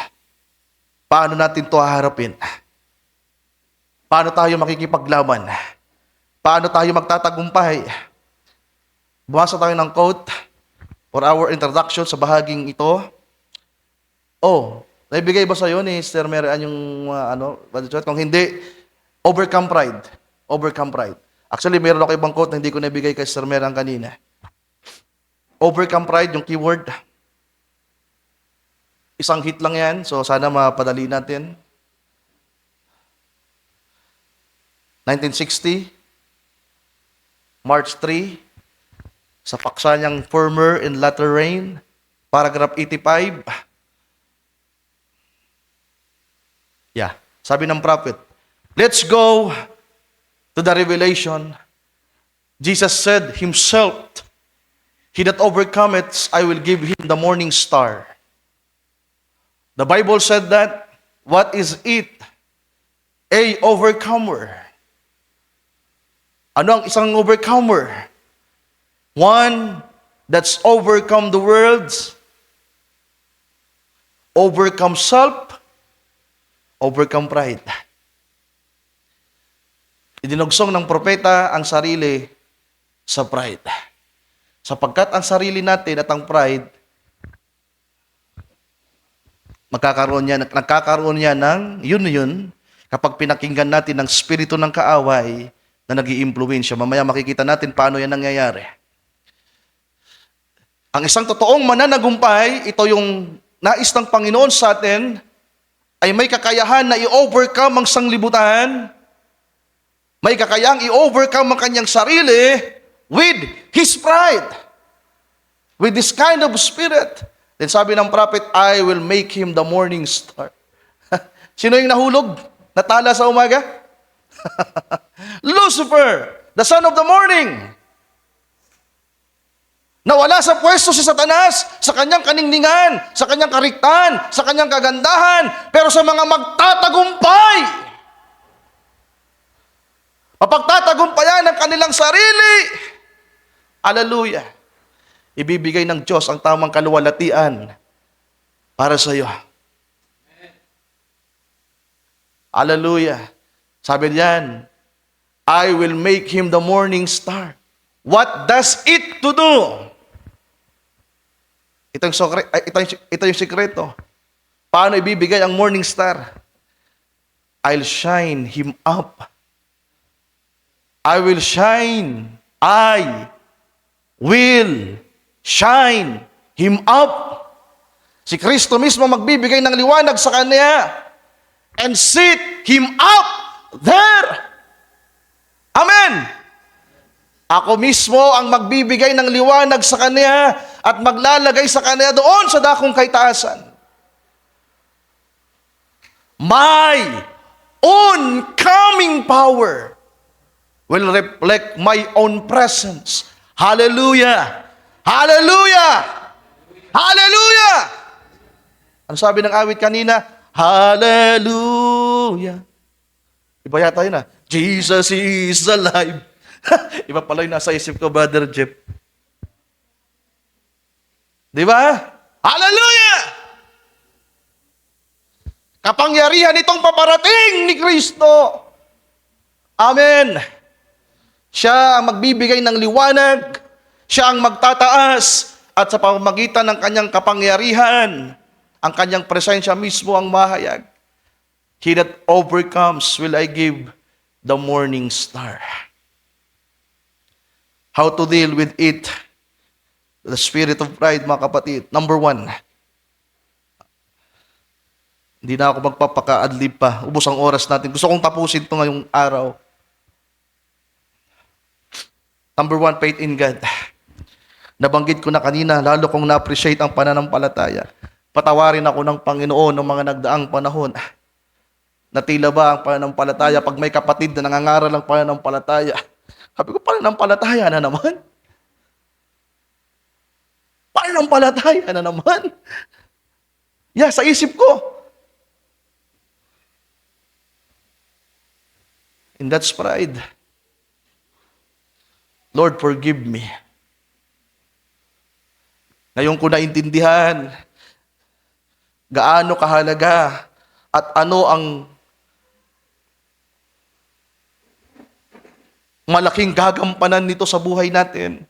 Paano natin ito haharapin? Paano tayo makikipaglaban? Paano tayo magtatagumpay? Bumasa tayo ng quote for our introduction sa bahaging ito. Naibigay ba sa iyo ni Sister Mary Ann yung kung hindi, overcome pride. Overcome pride. Actually, meron ako ibang quote na hindi ko naibigay kay Sister Mary Ann kanina. Overcome pride, yung keyword. Isang hit lang yan, so sana mapadali natin. 1960, March 3, sa paksa niyang Firmer and Latter Rain, paragraph 85. Sabi ng prophet, let's go to the revelation. Jesus said himself, he that overcometh, I will give him the morning star. The Bible said that, what is it? A overcomer. Ano ang isang overcomer? One that's overcome the world, overcome self, overcome pride. Idinugsong ng propeta ang sarili sa pride. Sapagkat ang sarili natin at ang pride, nagkakaroon niya ng yun kapag pinakinggan natin ng spirito ng kaaway na nag-iimpluwensya. Mamaya makikita natin paano yan nangyayari. Ang isang totoong mananagumpay, ito yung nais ng Panginoon sa atin, ay may kakayahan na i-overcome ang sanglibutan, may kakayahang i-overcome ang kanyang sarili with his pride, with this kind of spirit. Then sabi ng prophet, I will make him the morning star. Sino yung nahulog? Natala sa umaga? Lucifer, the son of the morning. Nawala sa pwesto si Satanas sa kanyang kaningningan, sa kanyang kariktan, sa kanyang kagandahan, pero sa mga magtatagumpay, mapagtatagumpayan ng kanilang sarili, hallelujah, ibibigay ng Diyos ang tamang kaluwalhatian para sa iyo. Hallelujah. Sabi niyan, I will make him the morning star. What does it to do? Ito yung sikreto. Paano ibibigay ang morning star? I'll shine him up. I will shine. I will shine him up. Si Kristo mismo magbibigay ng liwanag sa kanya and sit him up there. Amen. Ako mismo ang magbibigay ng liwanag sa kanya at maglalagay sa kanya doon sa dakong kaitaasan. My own coming power will reflect my own presence. Hallelujah! Hallelujah! Hallelujah! Ano sabi ng awit kanina? Hallelujah! Iba yata yun Jesus is alive. Iba pala yung nasa isip ko, Brother Jeff. Di ba? Hallelujah! Kapangyarihan itong paparating ni Kristo. Amen. Siya ang magbibigay ng liwanag. Siya ang magtataas. At sa pamamagitan ng kanyang kapangyarihan, ang kanyang presensya mismo ang mahayag. He that overcomes will I give the morning star. How to deal with it? The spirit of pride, mga kapatid. Number 1. Hindi na ako magpapaka-adlib pa. Ubos ang oras natin. Gusto kong tapusin ito ngayong araw. Number 1, faith in God. Nabanggit ko na kanina, lalo kong na-appreciate ang pananampalataya. Patawarin ako ng Panginoon ng mga nagdaang panahon. Natila ba ang pananampalataya pag may kapatid na nangangaral ng pananampalataya? Sabi ko, pananampalataya na naman? Pananampalataya na naman? Yeah, sa isip ko. And that's pride. Lord, forgive me. Ngayon ko naintindihan gaano kahalaga at ano ang malaking gagampanan nito sa buhay natin.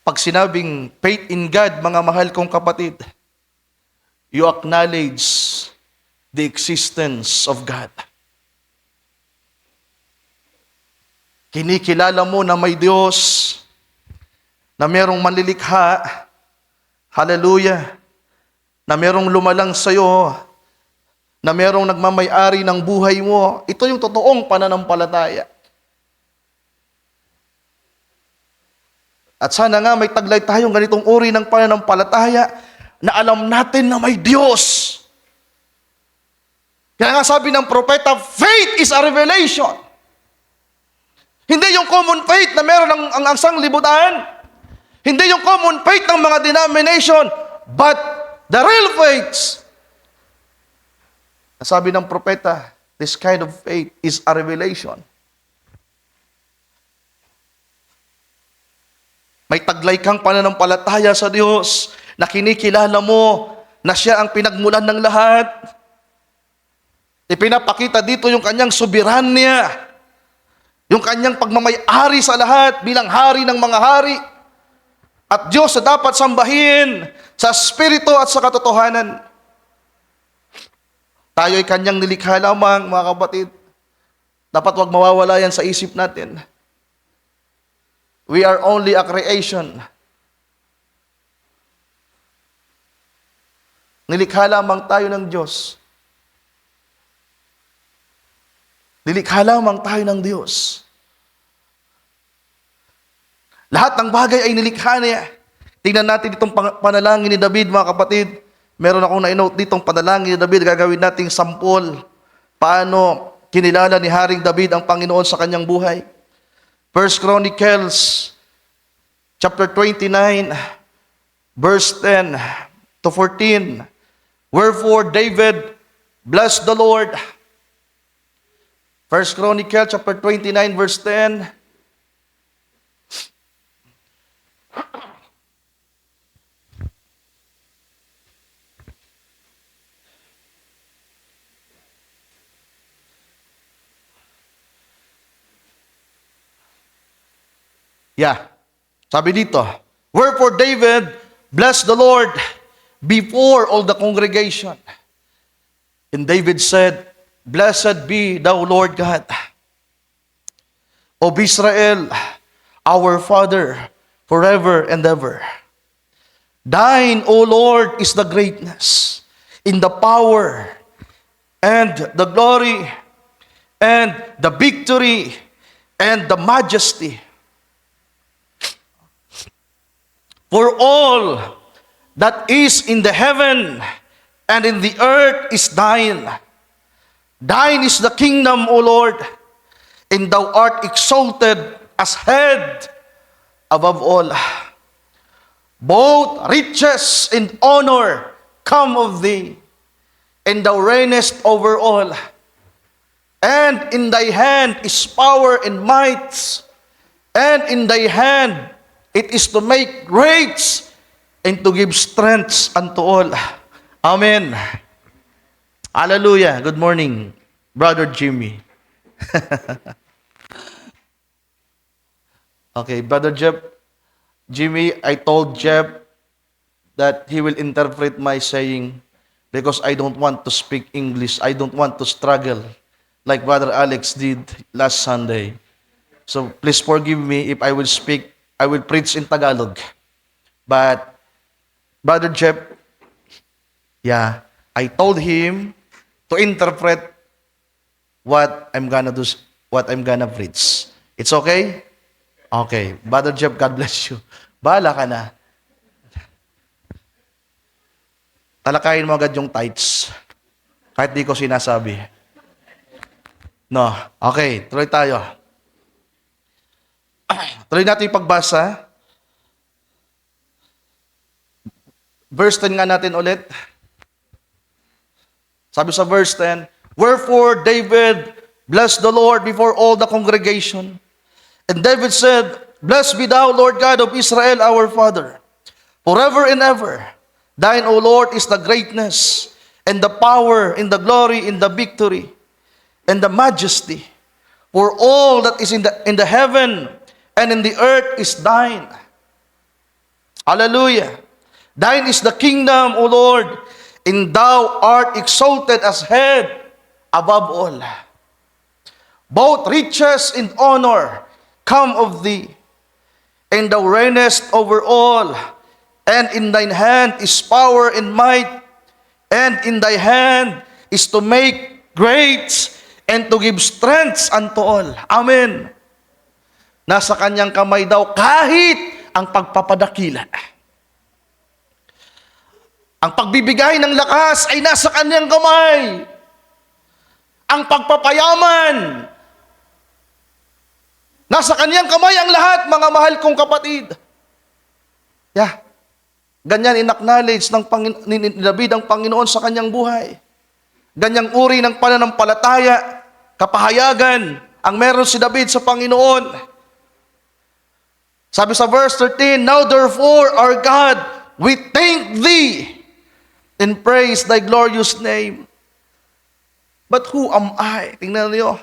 Pag sinabing faith in God, mga mahal kong kapatid, you acknowledge the existence of God. Kinikilala mo na may Diyos, na merong manlilikha, hallelujah, na merong lumalang sa'yo, na merong nagmamay-ari ng buhay mo. Ito yung totoong pananampalataya. At sana nga may taglay tayong ganitong uri ng pananampalataya na alam natin na may Diyos. Kaya nga sabi ng propeta, faith is a revelation. Hindi yung common faith na meron ang sanglibutan. Hindi yung common faith ng mga denomination, but the real faith. Sabi ng propeta, this kind of faith is a revelation. May taglay kang pananampalataya sa Diyos na kinikilala mo na siya ang pinagmulan ng lahat. Ipinapakita dito yung kanyang soberanya, yung kanyang pagmamay-ari sa lahat bilang hari ng mga hari. At Diyos na dapat sambahin sa Espiritu at sa katotohanan. Tayo ay kanyang nilikha lamang, mga kapatid. Dapat wag mawawala yan sa isip natin. We are only a creation. Nilikha lamang tayo ng Diyos. Nilikha lamang tayo ng Diyos. Lahat ng bagay ay nilikha niya. Tingnan natin itong panalangin ni David, mga kapatid. Meron akong na-note ditong panalangin ni David. Gagawin nating sampol. Paano kinilala ni Haring David ang Panginoon sa kanyang buhay. 1 Chronicles chapter 29 verse 10 to 14. Wherefore David blessed the Lord. 1 Chronicles chapter 29 verse 10. Yeah. Sabi dito, wherefore David blessed the Lord before all the congregation. And David said, blessed be thou, Lord God, of Israel, our Father, forever and ever. Thine, O Lord, is the greatness, in the power, and the glory, and the victory, and the majesty. For all that is in the heaven and in the earth is thine. Thine is the kingdom, O Lord, and thou art exalted as head above all. Both riches and honor come of thee, and thou reignest over all. And in thy hand is power and might, and in thy hand it is to make great and to give strength unto all. Amen. Hallelujah. Good morning, Brother Jimmy. Okay, Brother Jeff, Jimmy, I told Jeff that he will interpret my saying because I don't want to speak English. I don't want to struggle like Brother Alex did last Sunday. So please forgive me if I will preach in Tagalog. But Brother Jeff, yeah, I told him to interpret what I'm gonna do, what I'm gonna preach. It's okay? Okay. Brother Jeff, God bless you. Bahala ka na. Talakayin mo agad yung tithes. Kahit di ko sinasabi. No. Okay, tuloy tayo. Tuloy natin yung pagbasa. Verse 10 nga natin ulit. Sabi sa verse 10, Wherefore David blessed the Lord before all the congregation. And David said, Blessed be thou, Lord God of Israel, our Father, forever and ever. Thine, O Lord, is the greatness, and the power, and the glory, and the victory, and the majesty. For all that is in the heaven and in the earth is thine. Hallelujah. Thine is the kingdom, O Lord, and thou art exalted as head above all. Both riches and honor come of thee, and thou reignest over all. And in thine hand is power and might, and in thy hand is to make great and to give strength unto all. Amen. Nasa kanyang kamay daw kahit ang pagpapadakila. Ang pagbibigay ng lakas ay nasa kanyang kamay. Ang pagpapayaman, nasa kanyang kamay ang lahat, mga mahal kong kapatid. Yeah. Ganyan in-acknowledge ni David ang Panginoon sa kanyang buhay. Ganyang uri ng pananampalataya, kapahayagan ang meron si David sa Panginoon. Sabi sa verse 13, Now therefore, our God, we thank thee and praise thy glorious name. But who am I? Tingnan niyo.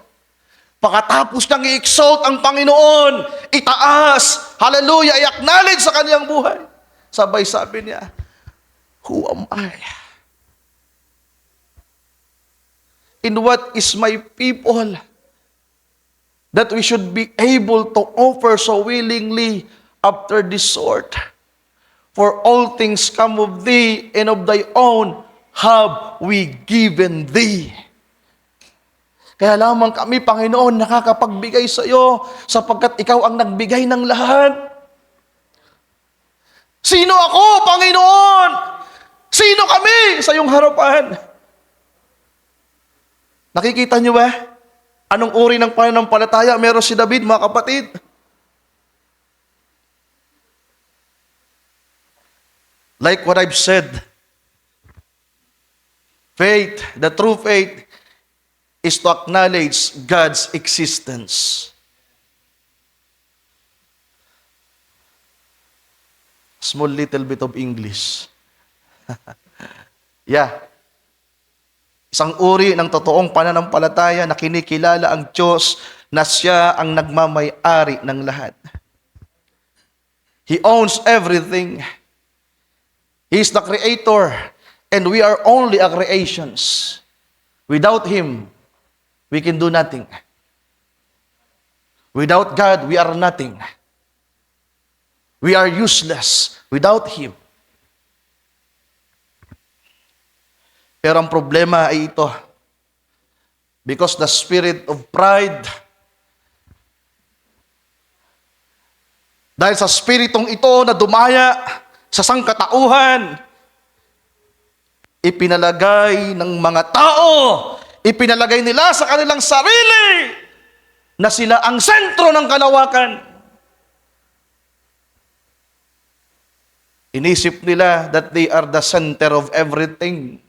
Pagkatapos niyang i-exalt ang Panginoon, itaas, hallelujah, i-acknowledge sa kanyang buhay. Sabay sabi niya, who am I? In what is my people that we should be able to offer so willingly after this sort? For all things come of thee, and of thy own have we given thee. Kaya lamang kami, Panginoon, nakakapagbigay sa iyo sapagkat ikaw ang nagbigay ng lahat. Sino ako, Panginoon? Sino kami sa iyong harapan? Nakikita niyo ba? Anong uri ng pananampalataya meron si David, mga kapatid? Like what I've said, faith, the true faith, is to acknowledge God's existence. Small little bit of English. Yeah. Isang uri ng totoong pananampalataya na kinikilala ang Diyos na siya ang nagmamay-ari ng lahat. He owns everything. He is the creator, and we are only a creations. Without Him, we can do nothing. Without God, we are nothing. We are useless without Him. Pero ang problema ay ito. Because the spirit of pride, dahil sa spiritong ito na dumaya sa sangkatauhan, ipinalagay ng mga tao, ipinalagay nila sa kanilang sarili na sila ang sentro ng kalawakan. Inisip nila that they are the center of everything.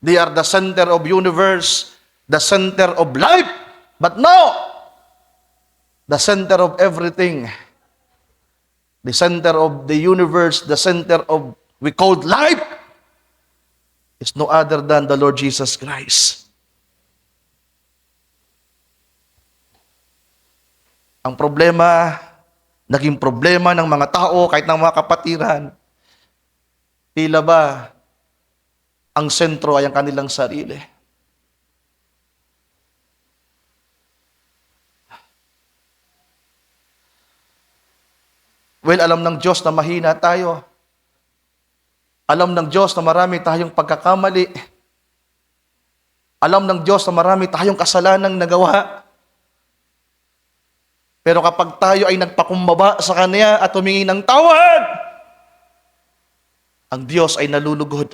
They are the center of universe, the center of life. But no! The center of everything, the center of the universe, the center of we called life, is no other than the Lord Jesus Christ. Ang problema, naging problema ng mga tao, kahit ng mga kapatiran, tila ba ang sentro ay ang kanilang sarili. Well, alam ng Diyos na mahina tayo. Alam ng Diyos na marami tayong pagkakamali. Alam ng Diyos na marami tayong kasalanang nagawa. Pero kapag tayo ay nagpakumbaba sa Kanya at humingi ng tawad, ang Diyos ay nalulugod.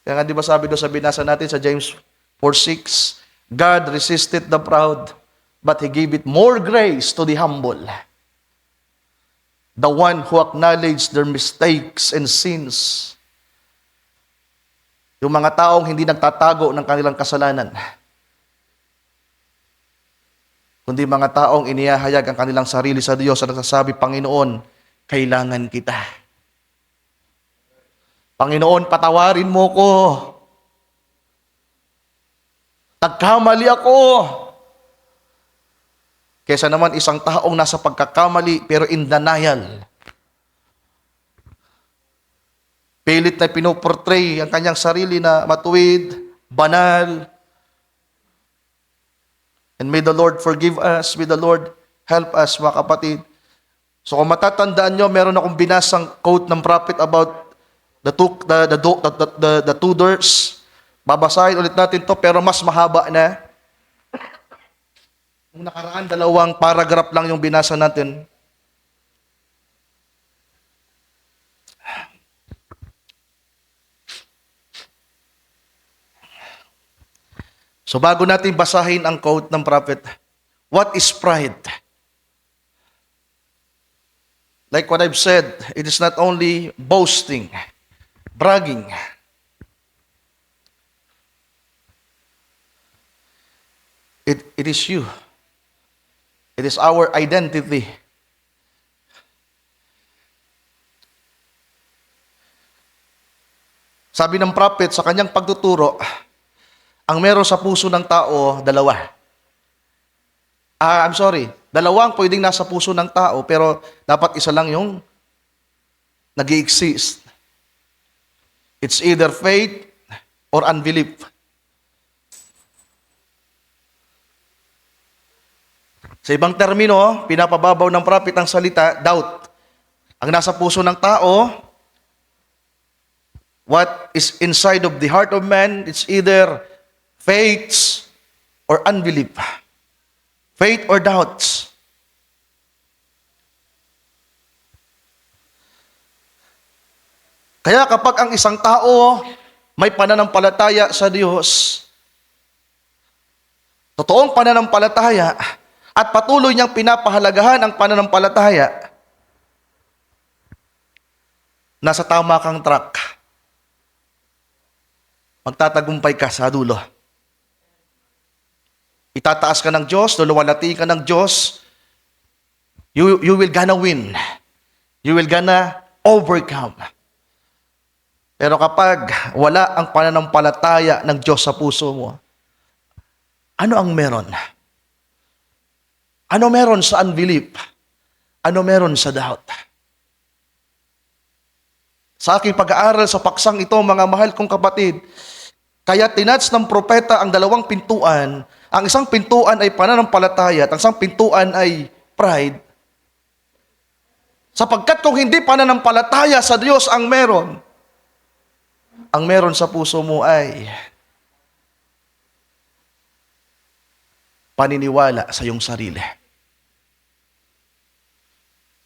Kaya nga di ba sabi doon sa binasa natin sa James 4:6, God resisted the proud, but He gave it more grace to the humble. The one who acknowledged their mistakes and sins. Yung mga taong hindi nagtatago ng kanilang kasalanan, kundi mga taong inihahayag ang kanilang sarili sa Diyos at nagsasabi, Panginoon, kailangan kita. Panginoon, patawarin mo ko. Nagkamali ako. Kesa naman isang taong nasa pagkakamali pero in denial. Pilit na pinoportray ang kanyang sarili na matuwid, banal. And may the Lord forgive us, may the Lord help us, mga kapatid. So kung matatandaan nyo, meron akong binasang quote ng prophet about the two doors. Babasahin ulit natin to, pero mas mahaba na. Nung nakaraan, 2 paragraph lang yung binasa natin. So bago natin basahin ang quote ng prophet, what is pride? Like what I've said, it is not only boasting, bragging. It is you. It is our identity. Sabi ng prophet sa kanyang pagtuturo, ang meron sa puso ng tao, 2. I'm sorry, 2 ang pwedeng nasa puso ng tao, pero dapat isa lang yung nag-i-exist. It's either faith or unbelief. Sa ibang termino, pinapababaw ng prophet ang salita, doubt. Ang nasa puso ng tao, what is inside of the heart of man, it's either faith or unbelief. Faith or doubts. Kaya kapag ang isang tao may pananampalataya sa Diyos, totoong pananampalataya, at patuloy niyang pinapahalagahan ang pananampalataya, nasa tama kang track. Magtatagumpay ka sa dulo. Itataas ka ng Diyos, luluwalhati ka ng Diyos, you will gonna win. You will gonna overcome. Pero kapag wala ang pananampalataya ng Diyos sa puso mo, ano ang meron? Ano meron sa unbelief? Ano meron sa doubt? Sa aking pag-aaral sa paksang ito, mga mahal kong kapatid, kaya tinats ng propeta ang 2 pintuan. Ang isang pintuan ay pananampalataya at ang isang pintuan ay pride. Sapagkat kung hindi pananampalataya sa Diyos ang meron sa puso mo ay paniniwala sa iyong sarili.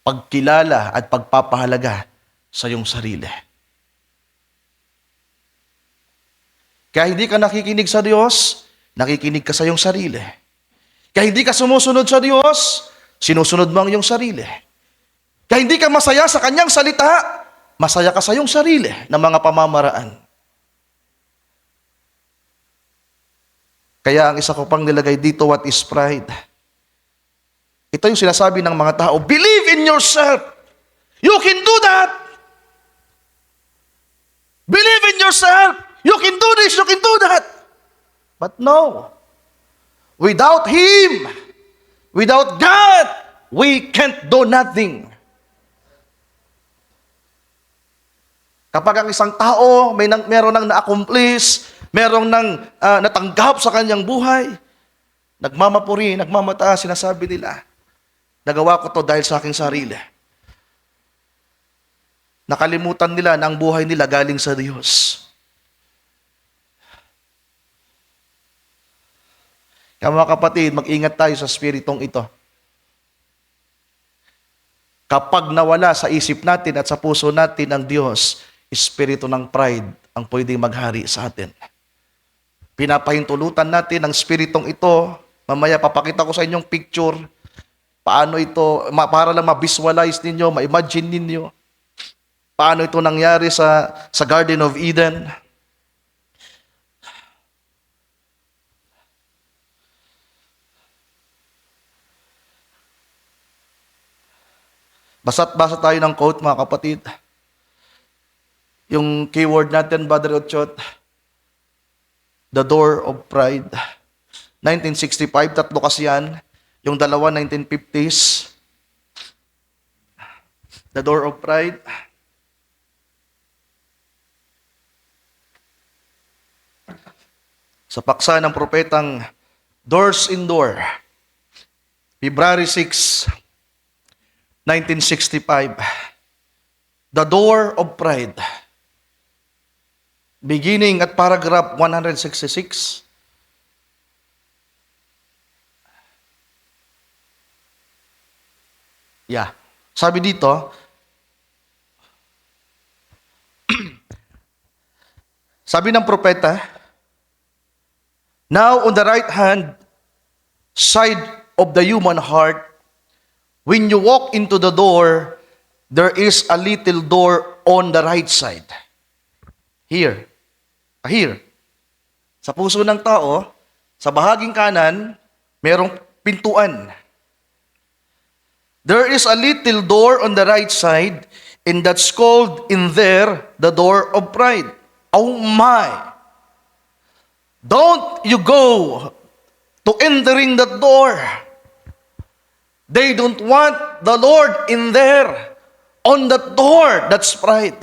Pagkilala at pagpapahalaga sa iyong sarili. Kaya hindi ka nakikinig sa Diyos, nakikinig ka sa iyong sarili. Kaya hindi ka sumusunod sa Diyos, sinusunod mo ang iyong sarili. Kaya hindi ka masaya sa Kanyang salita, masaya ka sa iyong sarili na mga pamamaraan. Kaya ang isa ko pang nilagay dito, what is pride? Ito yung sinasabi ng mga tao, believe in yourself. You can do that. Believe in yourself. You can do this, you can do that. But no. Without Him, without God, we can't do nothing. Kapag ang isang tao meron nang na-accomplish, meron nang natanggap sa kanyang buhay, nagmamapuri, nagmamataas, sinasabi nila, nagawa ko to dahil sa aking sarili. Nakalimutan nila na ang buhay nila galing sa Diyos. Kaya mga kapatid, mag-ingat tayo sa spiritong ito. Kapag nawala sa isip natin at sa puso natin ang Diyos, espiritu ng pride ang pwedeng maghari sa atin. Pinapahintulutan natin ang spiritong ito. Mamaya papakita ko sa inyong picture. Paano ito, para lang ma-visualize ninyo, ma-imagine ninyo. Paano ito nangyari sa Garden of Eden. Basa't-basa tayo ng quote, mga kapatid. Yung keyword natin, Brother Ochot, The Door of Pride. 1965, tatlo kasi yan. Yung dalawa, 1950s. The Door of Pride. Sa paksa ng propetang Doors in Door. February 6, 1965. The Door of Pride. Beginning at paragraph 166. Yeah. Sabi dito, sabi ng propeta, now on the right hand side of the human heart, when you walk into the door, there is a little door on the right side. Here. Sa puso ng tao, sa bahaging kanan, merong pintuan. There is a little door on the right side, and that's called in there the door of pride. Oh my! Don't you go to entering that door. They don't want the Lord in there. On that door, that's pride.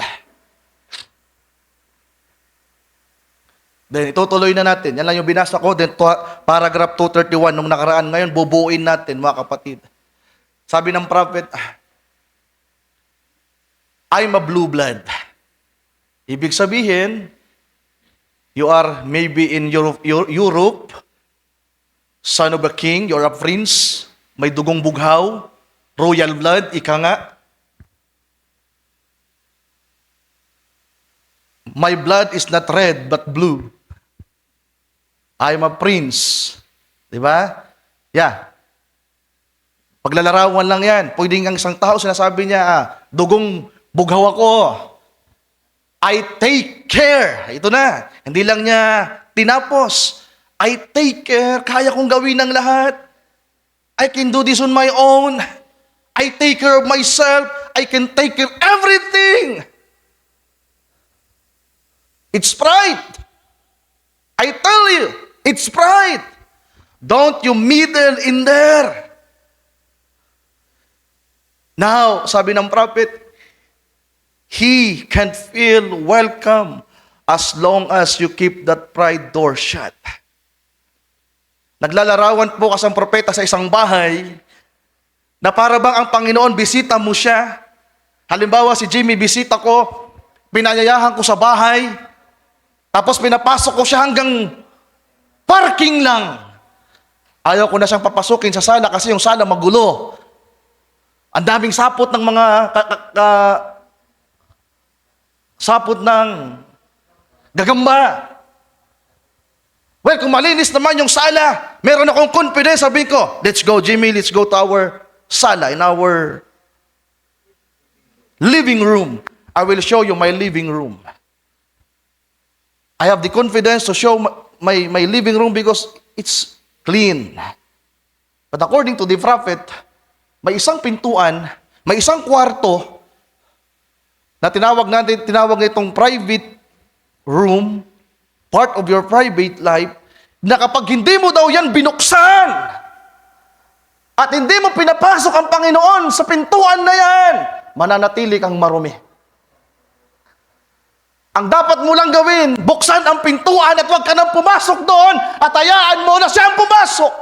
Then itutuloy na natin. Yan lang yung binasa ko. Then paragraph 231 nung nakaraan. Ngayon, bubuuin natin, mga kapatid. Sabi ng prophet, I'm a blue blood. Ibig sabihin, you are maybe in Europe, son of a king, you're a prince, may dugong bughaw, royal blood, ika nga. My blood is not red, but blue. I'm a prince. Diba? Yeah. Paglalarawan lang yan. Pwedeng ang isang tao, sinasabi niya, dugong bughaw ako. I take care. Ito na. Hindi lang niya tinapos. I take care. Kaya kong gawin ng lahat. I can do this on my own. I take care of myself. I can take care of everything. It's pride. I tell you, it's pride. Don't you meddle in there. Now, sabi ng prophet, he can feel welcome as long as you keep that pride door shut. Naglalarawan po kasi ang propeta sa isang bahay na para bang ang Panginoon bisita mo siya. Halimbawa si Jimmy, bisita ko, pinayayahan ko sa bahay, tapos pinapasok ko siya hanggang parking lang. Ayaw ko na siyang papasukin sa sala kasi yung sala magulo. Ang daming sapot ng mga sapot ng gagamba. Well, kung malinis naman yung sala, meron akong confidence, sabihin ko, let's go, Jimmy, let's go to our sala, in our living room. I will show you my living room. I have the confidence to show my living room because it's clean. But according to the prophet, may isang pintuan, may isang kwarto na tinawag itong private room, part of your private life, na kapag hindi mo daw yan binuksan at hindi mo pinapasok ang Panginoon sa pintuan na yan, mananatili kang marumi. Ang dapat mo lang gawin, buksan ang pintuan at huwag ka nang pumasok doon at hayaan mo na siyang pumasok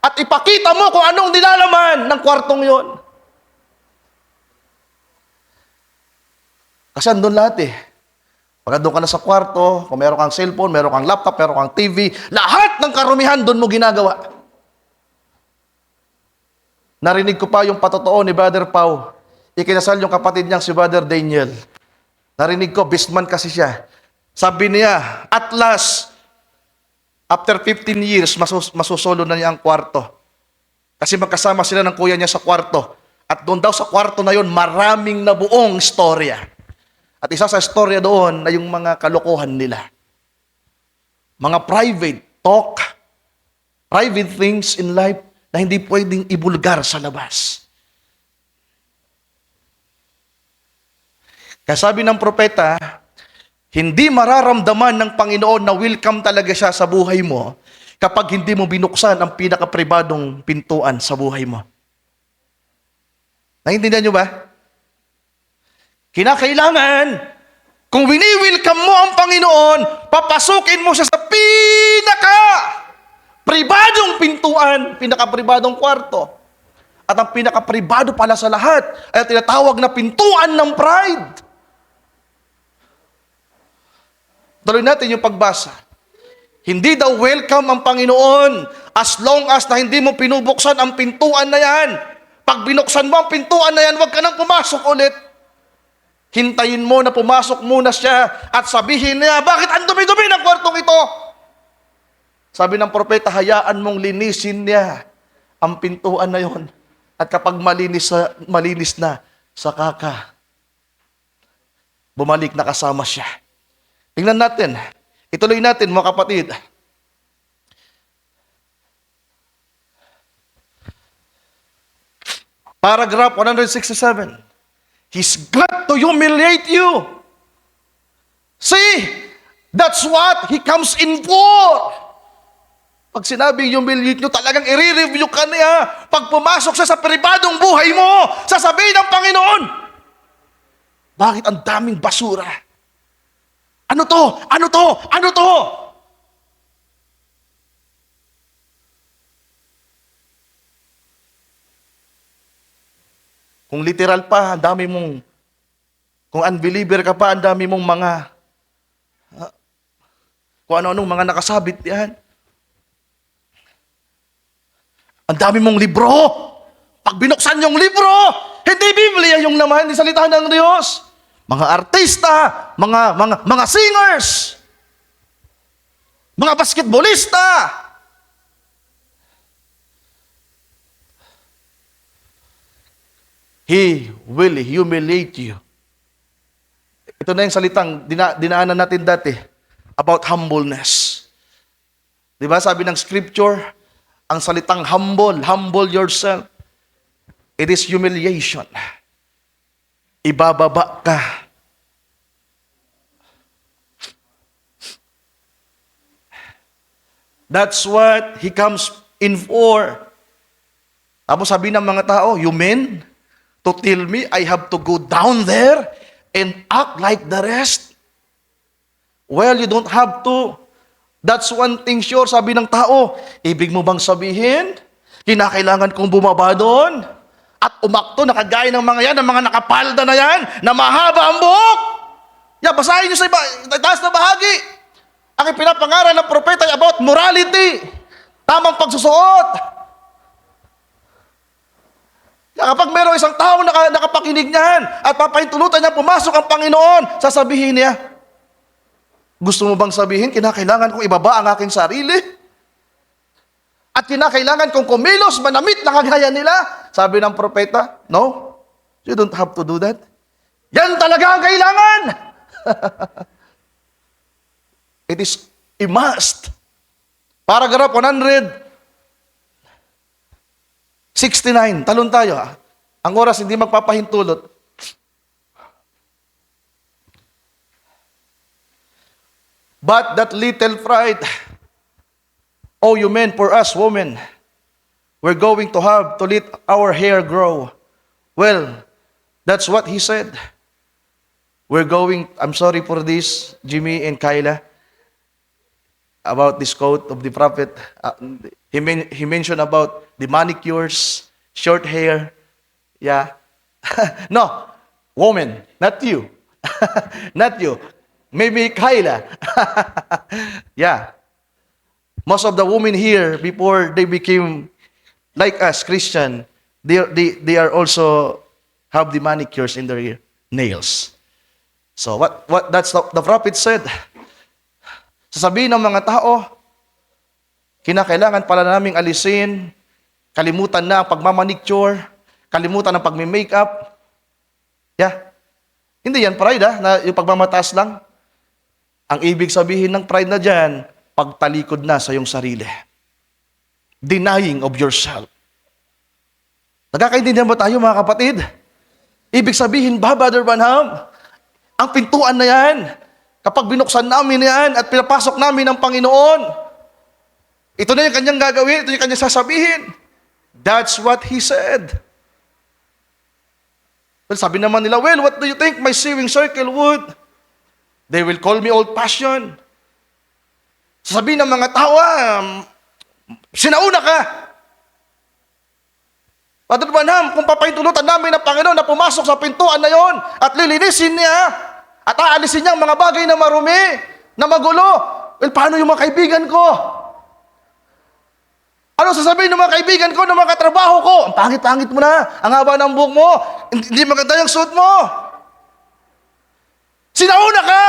at ipakita mo kung anong nilalaman ng kwartong yon. Kasi andun lahat eh. Pagka doon ka na sa kwarto, kung meron kang cellphone, meron kang laptop, meron kang TV, lahat ng karumihan doon mo ginagawa. Narinig ko pa yung patotoo ni Brother Pau. Ikinasal yung kapatid niyang si Brother Daniel. Narinig ko, bestman kasi siya. Sabi niya, at last, after 15 years, masusolo na niya ang kwarto. Kasi magkasama sila ng kuya niya sa kwarto. At doon daw sa kwarto na yon, maraming nabuong istorya. At isa sa istorya doon na yung mga kalokohan nila. Mga private talk, private things in life na hindi pwedeng ibulgar sa labas. Kaya sabi ng propeta, hindi mararamdaman ng Panginoon na welcome talaga siya sa buhay mo kapag hindi mo binuksan ang pinakapribadong pintuan sa buhay mo. Naintindihan nyo ba? Kinakailangan, kung wini-welcome mo ang Panginoon, papasukin mo siya sa pinaka-pribadong pintuan, pinaka-pribadong kwarto. At ang pinaka-pribado pala sa lahat ay tinatawag na pintuan ng pride. Tuloy natin yung pagbasa. Hindi daw welcome ang Panginoon as long as na hindi mo pinubuksan ang pintuan na yan. Pag binuksan mo ang pintuan na yan, huwag ka nang pumasok ulit. Hintayin mo na pumasok muna siya at sabihin niya, bakit ang dumi-dumi ng kwartong ito? Sabi ng propeta, hayaan mong linisin niya ang pintuan na yon. At kapag malinis na, saka ka bumalik na kasama siya. Tingnan natin. Ituloy natin mga kapatid. Paragraph 167. He's got to humiliate you. See, that's what He comes in for. Pag sinabing humiliate nyo, talagang i-review ka niya. Pag pumasok siya sa pribadong buhay mo, sasabihin ng Panginoon, bakit ang daming basura? Ano to? Ano to? Ano to? Kung literal pa, ang dami mong, kung unbeliever ka pa, ang dami mong mga, kung ano-anong mga nakasabit yan. Ang dami mong libro. Pag binuksan yung libro, hindi Biblia yung naman, hindi salita ng Diyos. Mga artista, mga singers, mga basketballista. He will humiliate you. Ito na yung salitang dinaanan natin dati about humbleness. Di ba sabi ng scripture, ang salitang humble yourself. It is humiliation. Ibababa ka. That's what He comes in for. Tapos sabi ng mga tao, you mean to tell me I have to go down there and act like the rest? Well, you don't have to. That's one thing sure, sabi ng tao. Ibig mo bang sabihin, kinakailangan kong bumaba doon at umakto na kagaya ng mga yan, ng mga nakapalda na yan, na mahaba ang buhok? Basahin nyo sa taas na bahagi. Ang ipinapangaral ng propeta ay about morality, tamang pagsusuot. Kapag mayroong isang tao nakapakinig niyan at papahintulutan niya pumasok ang Panginoon, sasabihin niya, gusto mo bang sabihin, kinakailangan kong ibaba ang aking sarili? At kinakailangan kong kumilos, manamit na kagaya nila? Sabi ng propeta, no, you don't have to do that. Yan talaga ang kailangan. It is a must. Paragraph 169. Talon tayo. Ang oras hindi magpapahintulot. But that little pride Oh, you men, for us women, we're going to have to let our hair grow. Well, that's what he said. I'm sorry for this, Jimmy and Kyla, about this quote of the prophet. He mentioned about the manicures, short hair. Yeah. No, woman, not you. Not you. Maybe Kyla. Yeah. Most of the women here, before they became like us, Christian, they are also have the manicures in their nails. So what that's the prophet said. Sasabihin ng mga tao, kinakailangan pala naming alisin, kalimutan na ang pagmamanicure, kalimutan ang pagme-makeup. Yeah. Hindi yan pride na yung pagmamataas lang. Ang ibig sabihin ng pride na dyan, pagtalikod na sa iyong sarili. Denying of yourself. Nagkakaintindihan ba tayo mga kapatid? Ibig sabihin ba, Brother Branham, ang pintuan na yan, kapag binuksan namin yan at pinapasok namin ng Panginoon, ito na yung kanyang gagawin, ito yung kanyang sasabihin. That's what he said. Well, sabi naman nila, well, what do you think my sewing circle would? They will call me old-fashioned. Sasabihin ng mga tao, sinauna ka. Brother Branham, kung papahintulutan namin ng Panginoon na pumasok sa pintuan na yon at lilinisin niya at aalisin niya ang mga bagay na marumi, na magulo, well, paano yung mga kaibigan ko? Ano sasabihin ng mga kaibigan ko, ng mga katrabaho ko? Ang pangit-pangit mo na, ang haba ng buhok mo, hindi maganda yung suit mo. Sinauna ka!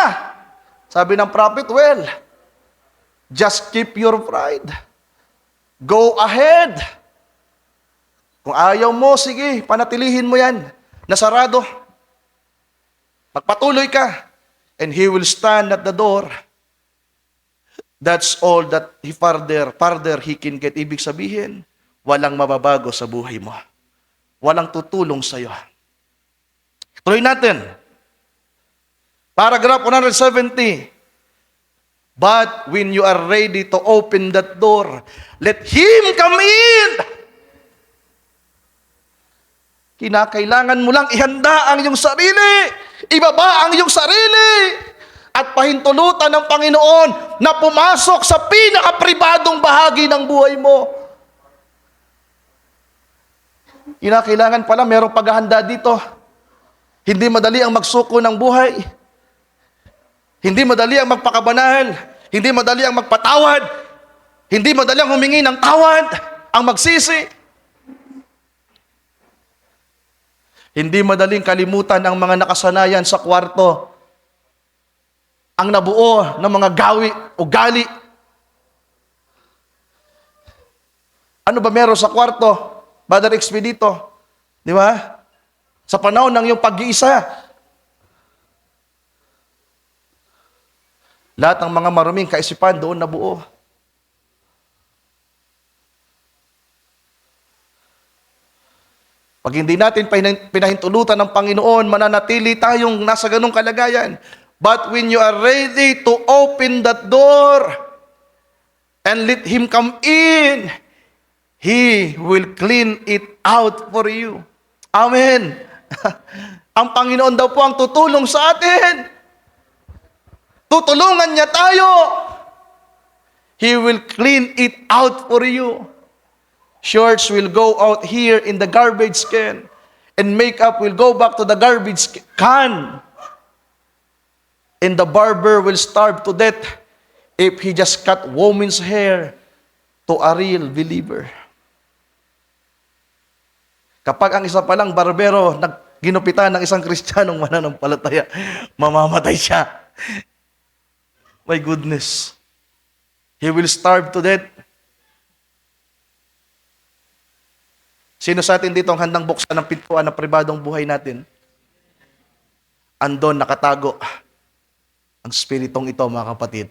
Sabi ng prophet, well, just keep your pride. Go ahead. Kung ayaw mo, sige, panatilihin mo yan. Nasarado. Magpatuloy ka. And he will stand at the door. That's all that further he can get. Ibig sabihin, walang mababago sa buhay mo. Walang tutulong sa'yo. Tuloy natin. Paragraph 170. But when you are ready to open that door, let him come in. Kinakailangan mo lang ihanda ang iyong sarili, ibaba ang iyong sarili, at pahintulutan ng Panginoon na pumasok sa pinakapribadong bahagi ng buhay mo. Kinakailangan pala merong paghahanda dito. Hindi madali ang magsuko ng buhay. Hindi madali ang magpakabanal. Hindi madali ang magpatawad. Hindi madali ang humingi ng tawad, ang magsisi. Hindi madaling kalimutan ang mga nakasanayan sa kwarto, ang nabuo ng mga gawi o gali. Ano ba meron sa kwarto, Brother Expedito? Di ba? Sa panahon ng iyong pag-iisa, lahat ng mga maruming kaisipan doon nabuo. Pag hindi natin pinahintulutan ng Panginoon, mananatili tayong nasa ganong kalagayan. But when you are ready to open that door and let Him come in, He will clean it out for you. Amen. Ang Panginoon daw po ang tutulong sa atin. Tutulungan niya tayo. He will clean it out for you. Shorts will go out here in the garbage can, and makeup will go back to the garbage can. And the barber will starve to death if he just cut woman's hair to a real believer. Kapag ang isa palang barbero ginupitan ng isang Kristiyanong mananampalataya, mamamatay siya. My goodness. He will starve to death. Sino sa atin dito ang handang buksan ng pintuan ng pribadong buhay natin? Andon nakatago ang spiritong ito, mga kapatid.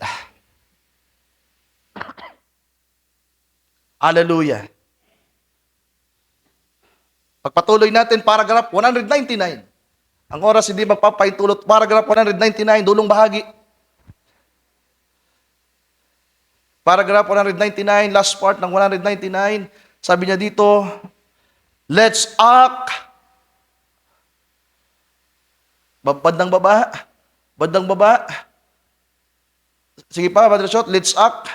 Hallelujah. Pagpatuloy natin, paragraph 199. Ang oras hindi magpapaintulot. Paragraph 199, dulong bahagi. Paragraph 199, last part ng 199, sabi niya dito, let's act. Bandang baba. Bandang baba. Sige pa, Brother Shot, let's act.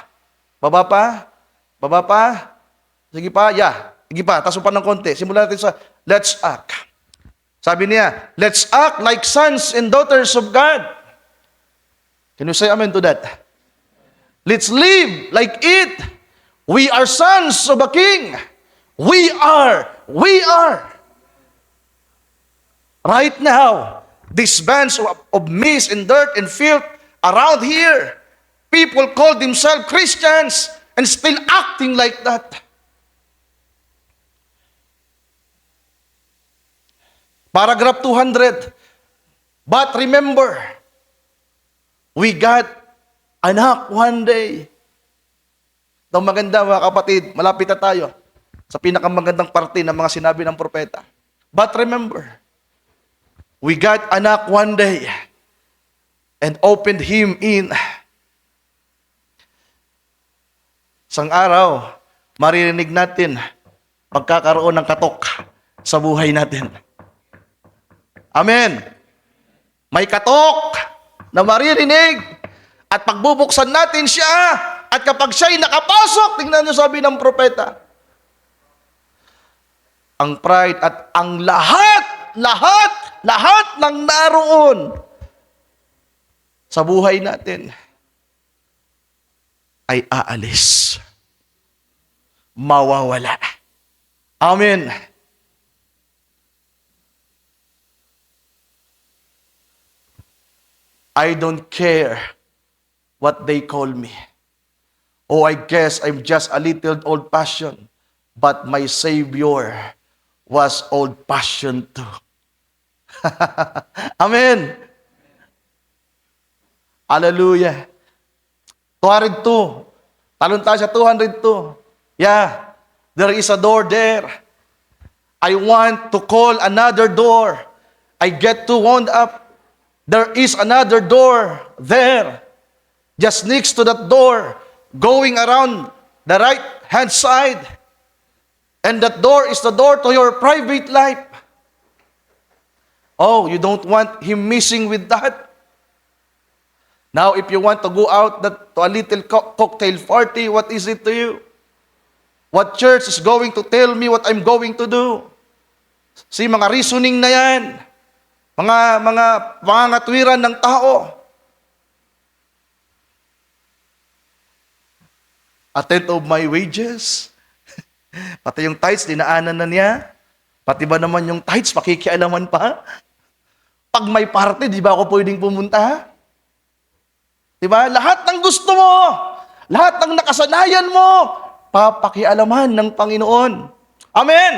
Baba pa. Baba pa. Sige pa, yeah. Sige pa, taso pa ng konti. Simulan natin sa let's act. Sabi niya, let's act like sons and daughters of God. Can you say amen to that? Let's live like it. We are sons of a king. We are. Right now, these bands of mist and dirt and filth around here, people call themselves Christians and still acting like that. Paragraph 200. But remember, we got anak one day. Ito maganda mga kapatid, malapit na tayo sa pinakamagandang parte ng mga sinabi ng propeta. But remember, we got anak one day and opened him in. Isang araw, maririnig natin magkakaroon ng katok sa buhay natin. Amen. May katok na maririnig at pagbubuksan natin siya at kapag siya'y nakapasok, tingnan niyo sabi ng propeta, ang pride at ang lahat ng naroon sa buhay natin ay aalis. Mawawala. Amen. I don't care what they call me. Oh, I guess I'm just a little old-fashioned, but my Savior was old-fashioned too. Amen. Hallelujah. 202. Talon tayo sa 202. Yeah, there is a door there. I want to call another door. I get too wound up. There is another door there. Just next to that door, going around the right-hand side. And that door is the door to your private life. Oh, you don't want him missing with that? Now, if you want to go out to a little cocktail party, what is it to you? What church is going to tell me what I'm going to do? See, mga reasoning na yan. Mga pangangatwiran ng tao. A tenth of my wages. Pati yung tithes, dinaanan na niya. Pati ba naman yung tithes, pakikialaman pa? Pag may party, di ba ako pwedeng pumunta? Di ba? Lahat ng gusto mo, lahat ng nakasanayan mo, papakialaman ng Panginoon. Amen!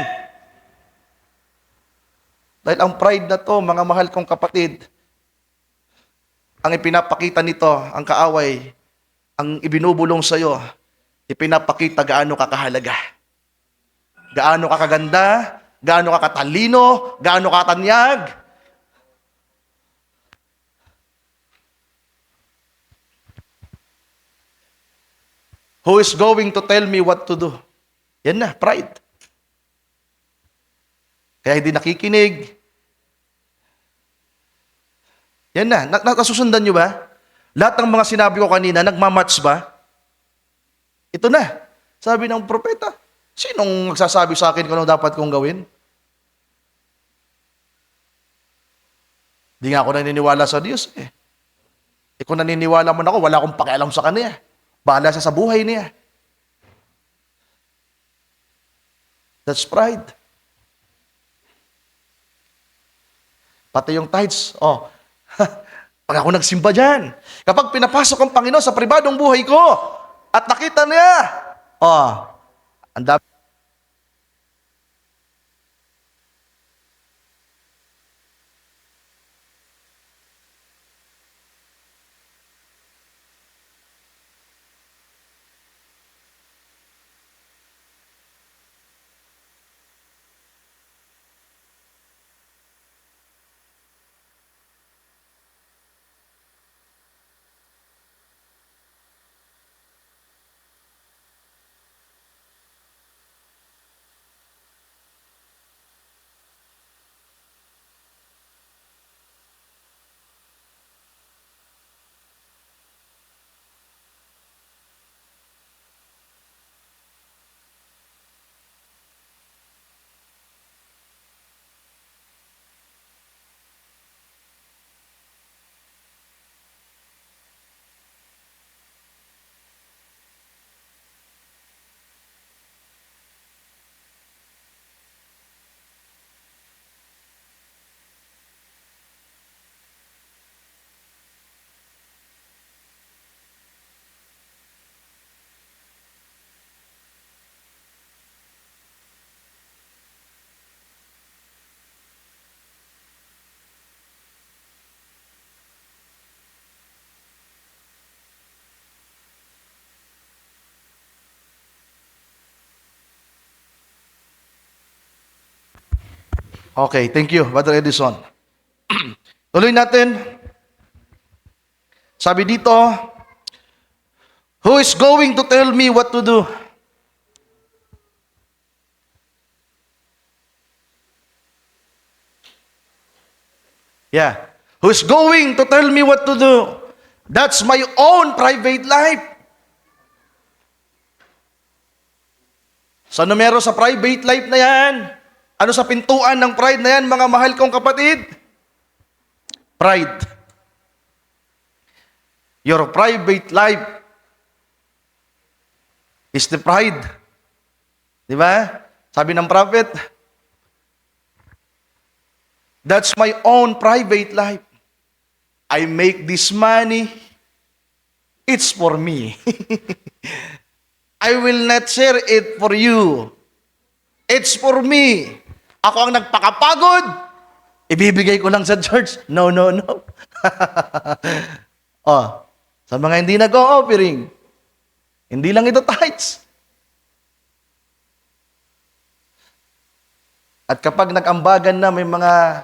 Dahil ang pride na to, mga mahal kong kapatid, ang ipinapakita nito, ang kaaway, ang ibinubulong sa iyo, ipinapakita gaano ka kahalaga. Gaano ka kaganda, gaano ka katalino, gaano ka katanyag. Who is going to tell me what to do? Yan na, pride. Kaya hindi nakikinig. Yan na. Nasusundan nyo ba? Lahat ng mga sinabi ko kanina, nagmamatch ba? Ito na. Sabi ng propeta. Sinong magsasabi sa akin kung ano dapat kong gawin? Hindi nga ako naniniwala sa Diyos eh. Kung naniniwala man ako, wala akong pakialam sa Kanya. Bahala siya sa buhay niya. That's pride. Pati yung tithes, pag ako nagsimba dyan, kapag pinapasok ang Panginoon sa pribadong buhay ko, at nakita niya, ang dami. Okay, thank you, Brother Edison. Tuloy natin. Sabi dito, who is going to tell me what to do? Yeah. Who is going to tell me what to do? That's my own private life. Sa numero sa private life na yan? Ano sa pintuan ng pride na yan, mga mahal kong kapatid? Pride. Your private life is the pride. Di ba? Sabi ng prophet, that's my own private life. I make this money, it's for me. I will not share it for you. It's for me. Ako ang nagpakapagod. Ibibigay ko lang sa church. No, no, no. Oh, sa mga hindi nag-o-offering, hindi lang ito tithes. At kapag nag-ambagan na, may mga,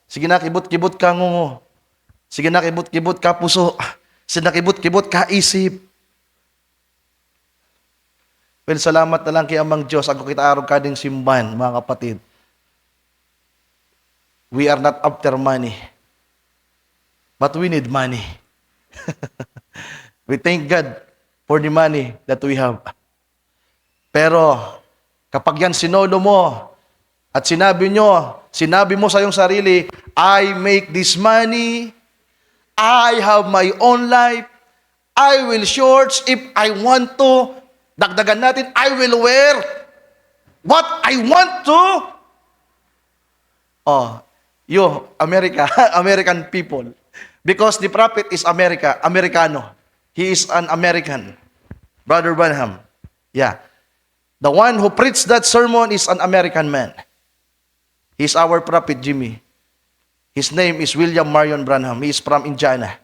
sige na, kibot-kibot ka ngungo. Sige na, kibot-kibot ka puso. Sige na, kibot-kibot ka isip. Well, salamat na lang kay Amang Diyos. Ako kita arog kading simban, mga kapatid. We are not after money. But we need money. We thank God for the money that we have. Pero, kapag yan sinolo mo, at sinabi mo sa iyong sarili, I make this money, I have my own life, I will shorts if I want to, dagdagan natin, I will wear what I want to. Oh, you, America, American people. Because the prophet is Americano. He is an American. Brother Branham. Yeah. The one who preached that sermon is an American man. He's our prophet, Jimmy. His name is William Marion Branham. He is from Indiana.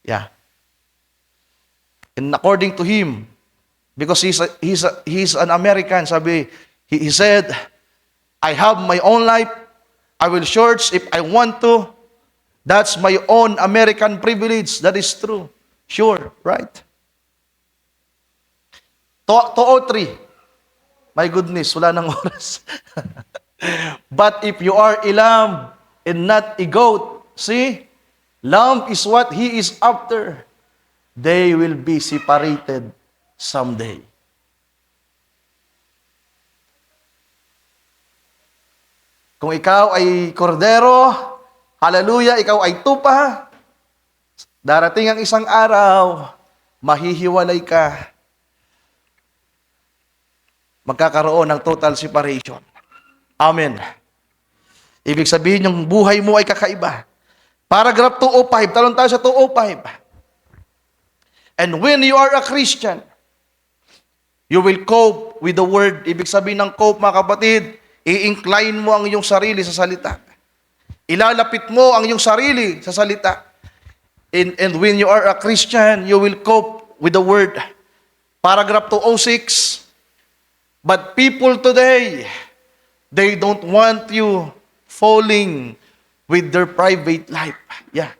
Yeah. And according to him, because he's an American, sabi, he said, I have my own life. I will church if I want to. That's my own American privilege. That is true. Sure, right? 2:03. My goodness, wala nang oras. But if you are a lamb and not a goat, see, lamb is what he is after. They will be separated someday. Kung ikaw ay kordero, hallelujah, ikaw ay tupa, darating ang isang araw, mahihiwalay ka. Magkakaroon ng total separation. Amen. Ibig sabihin, yung buhay mo ay kakaiba. Paragraph 205, talon tayo sa 205. And when you are a Christian, you will cope with the word. Ibig sabihin ng cope, mga kapatid, i-incline mo ang iyong sarili sa salita. Ilalapit mo ang iyong sarili sa salita. And when you are a Christian, you will cope with the word. Paragraph 206. But people today, they don't want you falling with their private life. Yeah.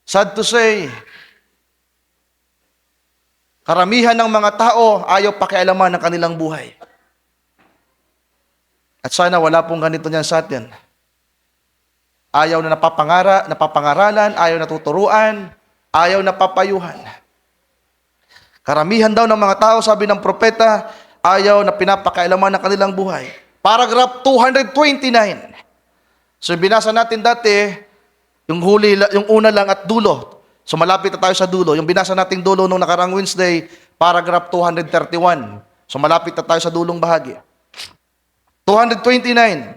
Sad to say, karamihan ng mga tao ayaw pakialaman ng kanilang buhay. At sana wala pong ganito niyan sa atin. Ayaw na napapangaralan, ayaw na tuturuan, ayaw na papayuhan. Karamihan daw ng mga tao, sabi ng propeta, ayaw na pinapakailaman ng kanilang buhay. Paragraph 229. So binasa natin dati, yung una lang at dulo. So malapit na tayo sa dulo. Yung binasa nating dulo nung nakarang Wednesday, paragraph 231. So malapit na tayo sa dulong bahagi. 229.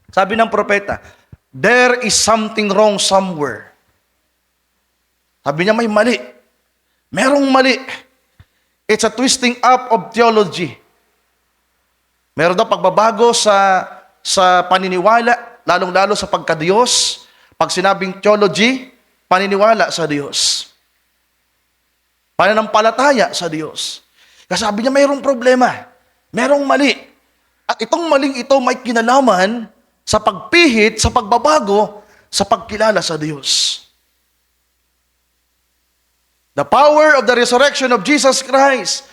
Sabi ng propeta, there is something wrong somewhere. Sabi niya may mali. Merong mali. It's a twisting up of theology. Meron daw pagbabago sa paniniwala, lalong-lalo sa pagka-Diyos. Pag sinabing theology, paniniwala sa Diyos. Pananampalataya sa Diyos. Kasi sabi niya mayroong problema. Merong mali. At At itong maling ito may kinalaman sa pagpihit, sa pagbabago, sa pagkilala sa Diyos. The power of the resurrection of Jesus Christ,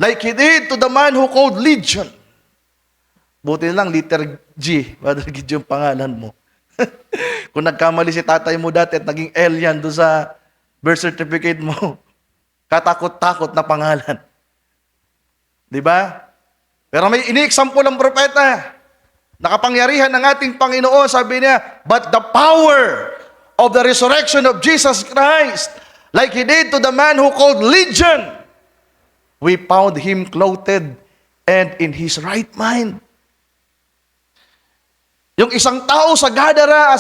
like He did to the man who called Legion. Buti lang, letter G, Brother Gideon, yung pangalan mo. Kung nagkamali si tatay mo dati at naging L yan doon sa birth certificate mo, katakot-takot na pangalan. Di ba? Pero may ini-example ang propeta. Nakapangyarihan ng ating Panginoon, sabi niya, but the power of the resurrection of Jesus Christ, like He did to the man who called Legion, we found him clothed and in his right mind. Yung isang tao sa Gadara,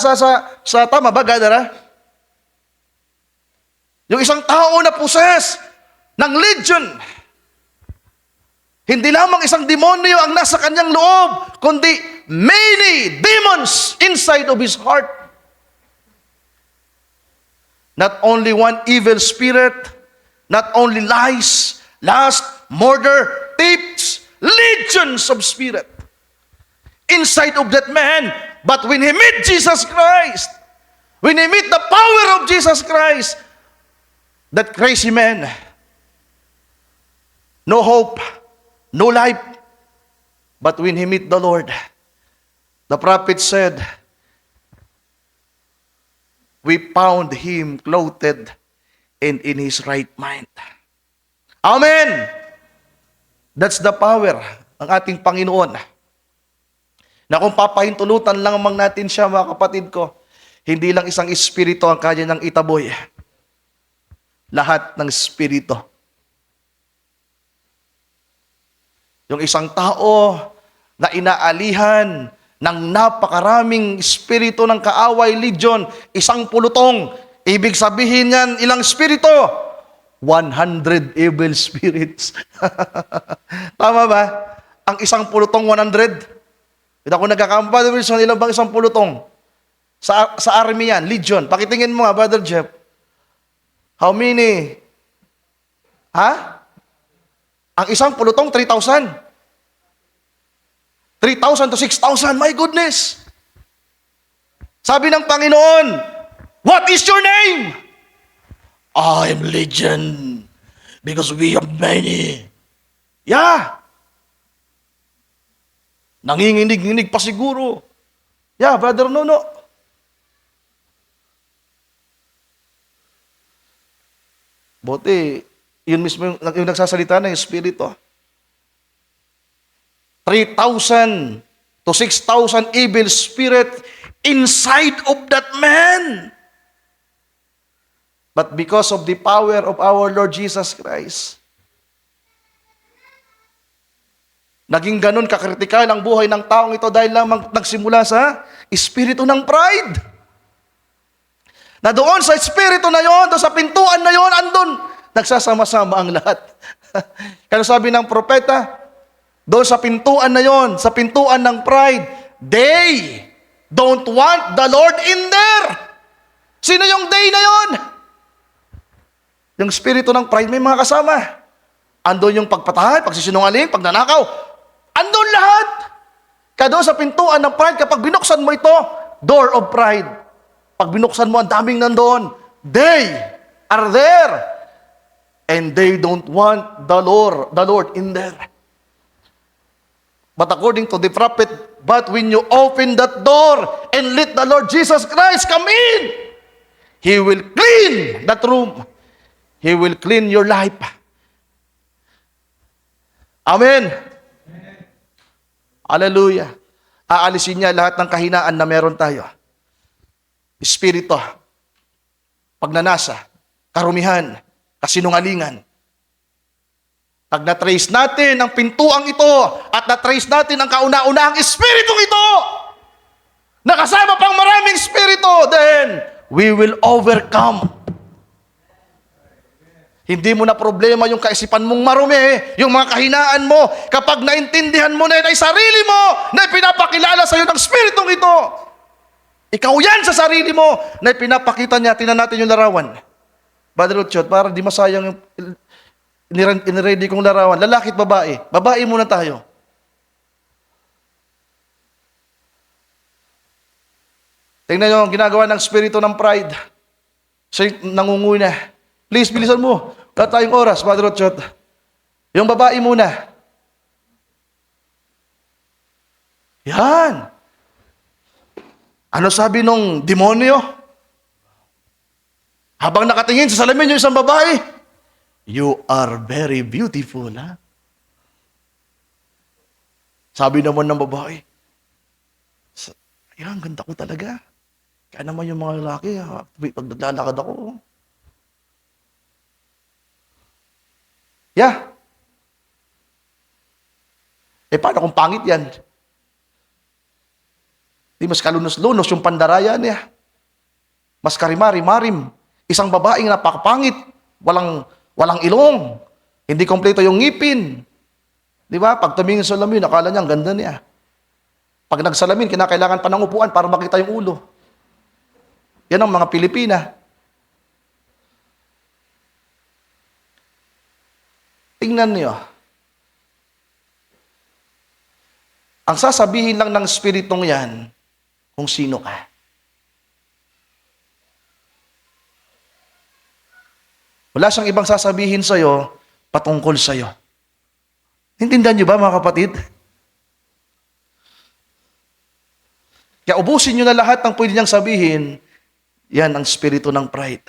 tama ba Gadara? Yung isang tao na possess ng Legion, hindi lamang isang demonyo ang nasa kanyang loob, kundi many demons inside of his heart. Not only one evil spirit, not only lies, lust, murder, thieves, legions of spirit inside of that man. But when he met Jesus Christ, when he met the power of Jesus Christ, that crazy man, no hope, no life. But when he met the Lord, the prophet said, we found him clothed and in his right mind. Amen! That's the power ng ating Panginoon. Na kung papahintulutan lang amang natin siya, mga kapatid ko, hindi lang isang espiritu ang kanya ng itaboy. Lahat ng espiritu. Yung isang tao na inaalihan ng napakaraming espiritu ng kaaway, legion, isang pulutong. Ibig sabihin yan, ilang espiritu? 100 evil spirits. Tama ba? Ang isang pulutong 100. Kita ko nagkakampa, Wilson, ilang bang isang pulutong? Sa army yan, legion. Pakitingin mo nga, Brother Jeff. How many? Ha? Ang isang pulutong, 3,000. 3,000 to 6,000. My goodness. Sabi ng Panginoon, what is your name? I am Legion because we have many. Yeah. Nanginginig-nginig pa siguro. Yeah, Brother Nono. Buti, yun mismo yung nagsasalita ng Espiritu. 3,000 to 6,000 evil spirit inside of that man. But because of the power of our Lord Jesus Christ, naging ganun kakritikal ang buhay ng taong ito dahil lamang nagsimula sa espiritu ng pride. Na doon sa espiritu na yon, doon sa pintuan na yon, andun, nagsasama-sama ang lahat. Kaya sabi ng propeta, doon sa pintuan na yon, sa pintuan ng pride, they don't want the Lord in there. Sino yung they na yon? Yung espiritu ng pride may mga kasama. Andun yung pagpatay, pagsisinungaling, pagnanakaw. Andun lahat. Kaya doon sa pintuan ng pride, kapag binuksan mo ito, door of pride. Pag binuksan mo, ang daming nandoon. They are there. And they don't want the Lord in there. But according to the prophet, but when you open that door and let the Lord Jesus Christ come in, He will clean that room. He will clean your life. Amen. Hallelujah. Aalisin niya lahat ng kahinaan na meron tayo. Espiritu, pagnanasa, karumihan, kasinungalingan. Pag na-trace natin ang pintuang ito at na-trace natin ang kauna-unahang espiritong ito, nakasama pang maraming espiritu, then we will overcome. Hindi mo na problema yung kaisipan mong marumi, yung mga kahinaan mo, kapag naintindihan mo na yun ay sarili mo na pinapakilala sa iyo ng espiritong ito. Ikaw yan sa sarili mo na pinapakita niya. Tingnan natin yung larawan. Brother Uchot, para di masayang yung iniready kong larawan. Lalaki at babae. Babae muna tayo. Tingnan nyo ang ginagawa ng spirito ng pride. Siya nangunguna. Please, bilisan mo. Wala tayong oras, Brother Ochot. Yung babae muna. Yan. Ano sabi nung demonyo? Habang nakatingin sa salamin yung isang babae, you are very beautiful, ha? Sabi naman ng babae, yan, ganda ko talaga. Kaya naman yung mga lalaki, ha, pag naglalakad ako. Yeah. Paano kung pangit yan? Di mas kalunos-lunos yung pandaraya niya. Mas karimari-marim. Isang babaeng napakapangit. Walang ilong. Hindi kompleto yung ngipin. Di ba? Pag tumingin sa salamin, akala niya ang ganda niya. Pag nagsalamin, kinakailangan pa ng upuan para makita yung ulo. Yan ang mga Pilipina. Tingnan niyo. Ang sasabihin lang ng spiritong yan, kung sino ka. Wala siyang ibang sasabihin sa'yo, patungkol sa'yo. Intindihan niyo ba, mga kapatid? Kaya ubusin niyo na lahat ng pwede niyang sabihin, yan ang spirito ng pride.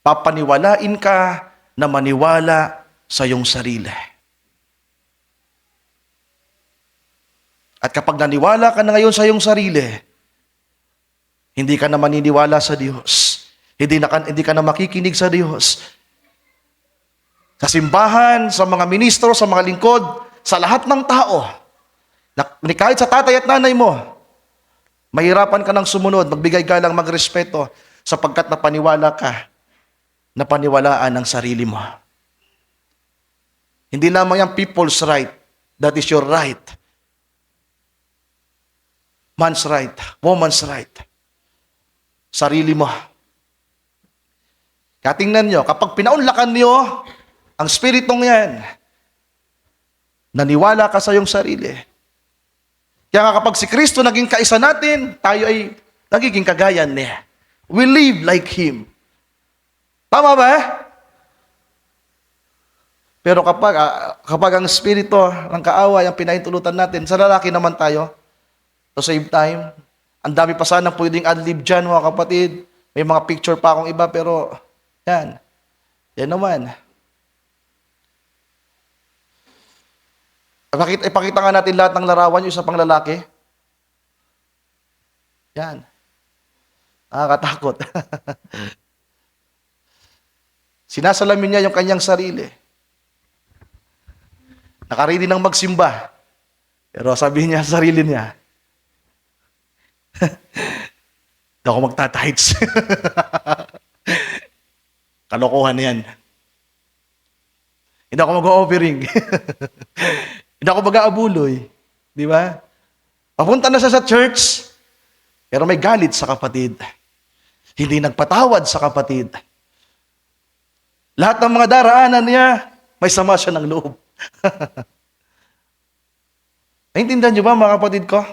Papaniwalain ka na maniwala sa iyong sarili. At kapag naniwala ka na ngayon sa iyong sarili, hindi ka na maniniwala sa Diyos. Hindi ka na makikinig sa Diyos. Sa simbahan, sa mga ministro, sa mga lingkod, sa lahat ng tao, kahit sa tatay at nanay mo, mahirapan ka ng sumunod, magbigay galang, magrespeto, sapagkat napaniwala ka, napaniwalaan ang sarili mo. Hindi lamang yung people's right, that is your right. Man's right, woman's right. Sarili mo. Kaya tingnan nyo, kapag pinaunlakan nyo ang spiritong yan, naniwala ka sa iyong sarili. Kaya nga kapag si Kristo naging kaisa natin, tayo ay nagiging kagaya niya. We live like Him. Tama ba? Pero kapag ang spirito ng kaaway ang pinahintulutan natin, sa lalaki naman tayo, to save time, ang dami pa sana pwedeng ad-lib dyan, mga kapatid. May mga picture pa akong iba, pero yan. Yan naman. Ipakita nga natin lahat ng larawan yung isa pang lalaki. Yan. Nakakatakot. Sinasalamin niya yung kanyang sarili. Nakaredy ng magsimba. Pero sabihin niya sa sarili niya, hindi ako magtatights. Kalokohan yan. Hindi ako mag-offering. Hindi ako mag-aabuloy. Di ba? Papunta na siya sa church, pero may galit sa kapatid. Hindi nagpatawad sa kapatid. Lahat ng mga daraanan niya, may sama siya ng loob. Naintindihan niyo ba, mga kapatid ko?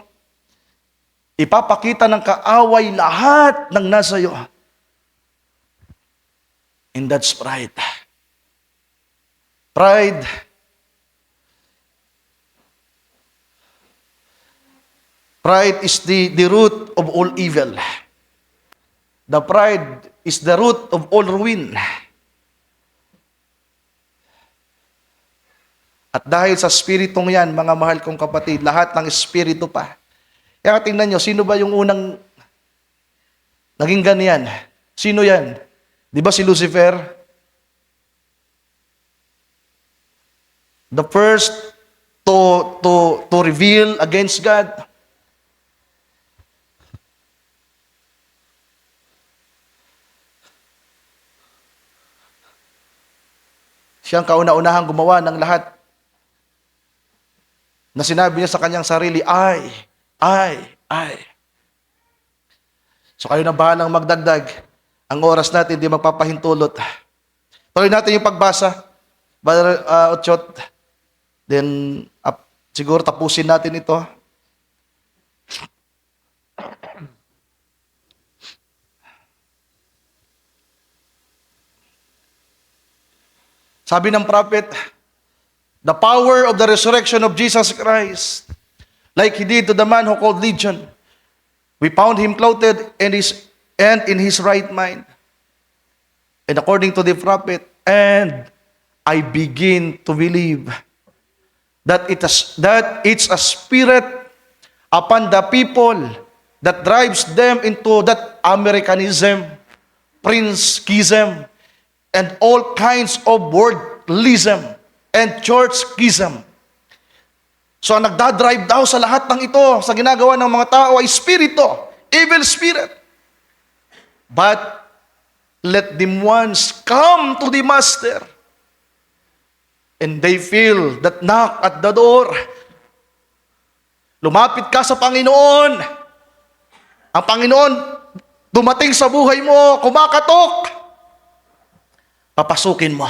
Ipapakita ng kaaway lahat ng nasa iyo. And that's pride. Pride. Pride is the root of all evil. The pride is the root of all ruin. At dahil sa spiritong yan, mga mahal kong kapatid, lahat ng espiritu pa. Kaya tingnan nyo, sino ba yung unang naging ganyan? Sino yan? Di ba si Lucifer? The first to reveal against God. Siyang kauna-unahang gumawa ng lahat na sinabi niya sa kanyang sarili, I. So kayo na bahalang magdagdag. Ang oras natin, hindi magpapahintulot. Tuloy natin yung pagbasa. Brother Ochot. Then, siguro tapusin natin ito. Sabi ng prophet, the power of the resurrection of Jesus Christ, like he did to the man who called Legion, we found him clothed in his right mind. And according to the prophet, and I begin to believe that it's a spirit upon the people that drives them into that Americanism, Princeism, and all kinds of worldlism and churchism. So ang nagdadrive daw sa lahat ng ito, sa ginagawa ng mga tao ay spirito, evil spirit. But let them once come to the Master, and they feel that knock at the door. Lumapit ka sa Panginoon. Ang Panginoon dumating sa buhay mo, kumakatok. Papasukin mo.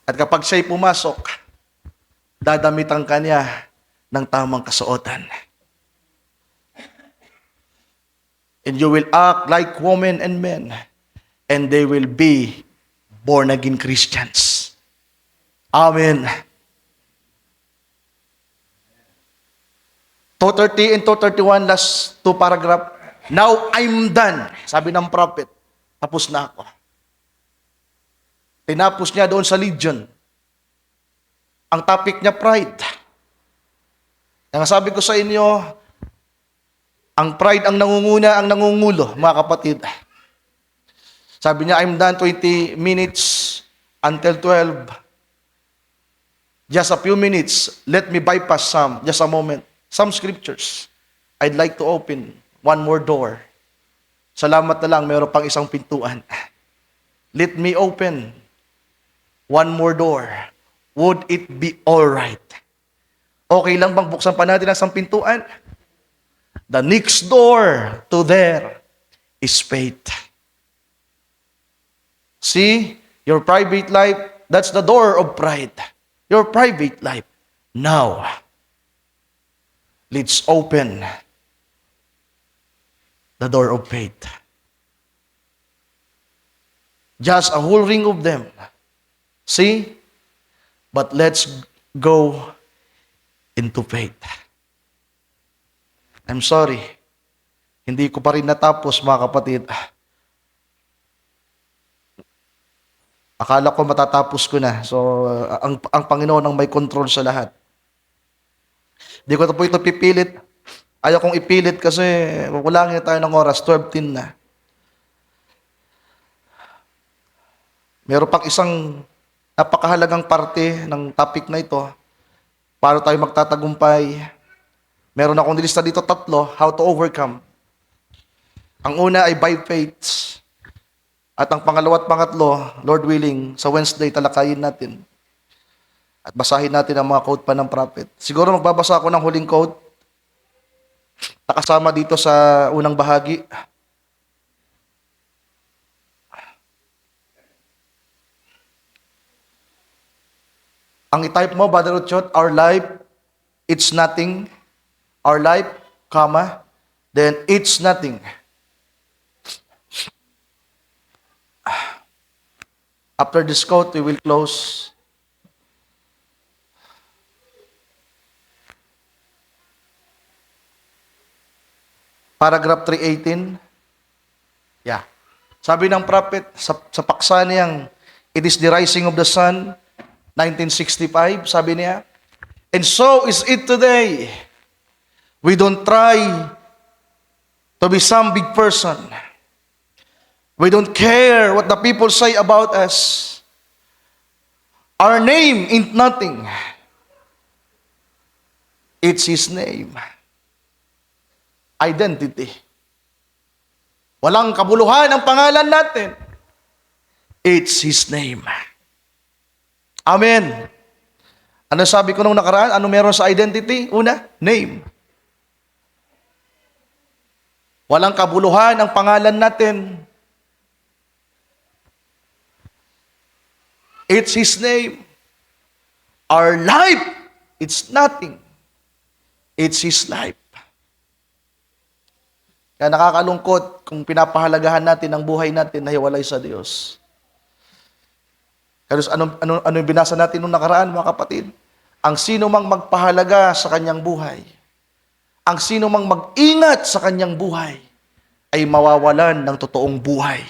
At kapag siya'y pumasok, dadamitan ka niya ng tamang kasuotan. And you will act like women and men, and they will be born-again Christians. Amen. 2:30 and 2:31, last two paragraph. Now I'm done. Sabi ng prophet, tapos na ako. Tinapos niya doon sa Legion. Ang topic niya, pride. Ang sabi ko sa inyo, ang pride ang nangunguna, ang nangungulo, mga kapatid. Sabi niya, I'm done, 20 minutes until 12. Just a few minutes, let me bypass just a moment. Some scriptures. I'd like to open one more door. Salamat na lang, mayroon pang isang pintuan. Let me open one more door. Would it be alright? Okay lang bang buksan pa natin ang isang pintuan? The next door to there is faith. See, your private life, that's the door of pride. Your private life. Now, let's open the door of faith. Just a whole ring of them. See? But let's go into faith. I'm sorry. Hindi ko pa rin natapos, mga kapatid. Akala ko matatapos ko na. So, ang Panginoon ang may control sa lahat. Hindi ko po ito pipilit. Ayaw kong ipilit kasi kukulangin tayo ng oras, 12:10 na. Meron pang isang napakahalagang parte ng topic na ito. Paano tayo magtatagumpay? Meron akong nilista dito 3, how to overcome. Ang una ay by faith. At ang pangalawa at pangatlo, Lord willing, sa Wednesday talakayin natin. At basahin natin ang mga quote pa ng prophet. Siguro magbabasa ako ng huling quote. Nakasama dito sa unang bahagi. Ang i-type mo, Brother Uchot, our life, it's nothing. Our life, comma, then it's nothing. After this quote, we will close. Paragraph 318. Yeah. Sabi ng prophet, sa paksa niyang, it is the rising of the sun, 1965, sabi niya, and so is it today. We don't try to be some big person. We don't care what the people say about us. Our name ain't nothing. It's His name. Identity. Walang kabuluhan ang pangalan natin. It's His name. Amen. Ano sabi ko nung nakaraan? Ano meron sa identity? Una, name. Walang kabuluhan ang pangalan natin. It's His name. Our life, it's nothing. It's His life. Kaya nakakalungkot kung pinapahalagahan natin ang buhay natin na hiwalay sa Diyos. Kaya ano yung binasa natin nung nakaraan, mga kapatid? Ang sino mang magpahalaga sa kanyang buhay, ang sino mang mag-ingat sa kanyang buhay, ay mawawalan ng totoong buhay.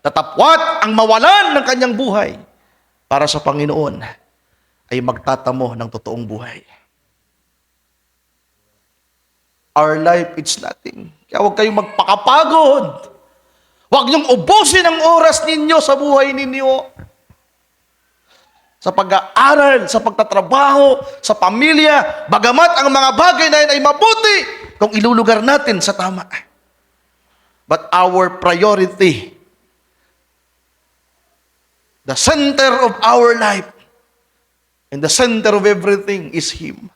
Tatapwat ang mawalan ng kanyang buhay para sa Panginoon ay magtatamo ng totoong buhay. Our life, it's nothing. Kaya huwag kayong magpakapagod. Huwag niyong ubusin ang oras ninyo sa buhay ninyo. Sa pag-aaral, sa pagtatrabaho, sa pamilya, bagamat ang mga bagay na yun ay mabuti kung ilulugar natin sa tama. But our priority, the center of our life, and the center of everything is Him.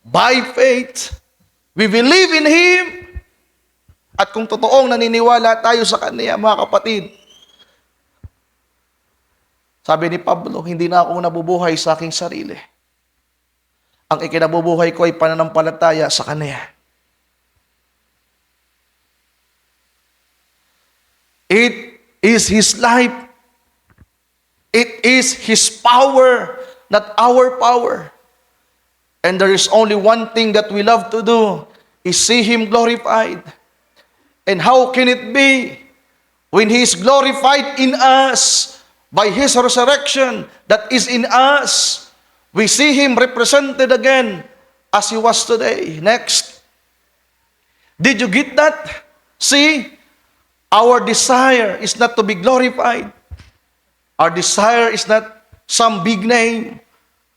By faith, we believe in Him. At kung totoong naniniwala tayo sa Kanya, mga kapatid, sabi ni Pablo, hindi na ako nabubuhay sa aking sarili. Ang ikinabubuhay ko ay pananampalataya sa Kanya. It is His life. It is His power, not our power. And there is only one thing that we love to do, is see Him glorified. And how can it be when He is glorified in us by His resurrection that is in us? We see Him represented again as He was today. Next. Did you get that? See, our desire is not to be glorified. Our desire is not some big name.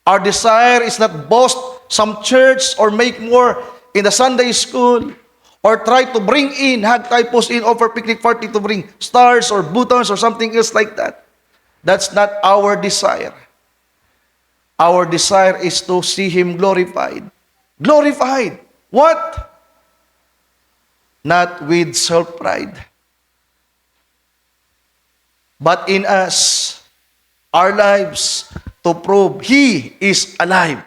Our desire is not boast some church or make more in the Sunday school or try to bring in, hag tayo post in, offer picnic party to bring stars or buttons or something else like that. That's not our desire. Our desire is to see Him glorified. Glorified. What? Not with self-pride. But in us, our lives, to prove He is alive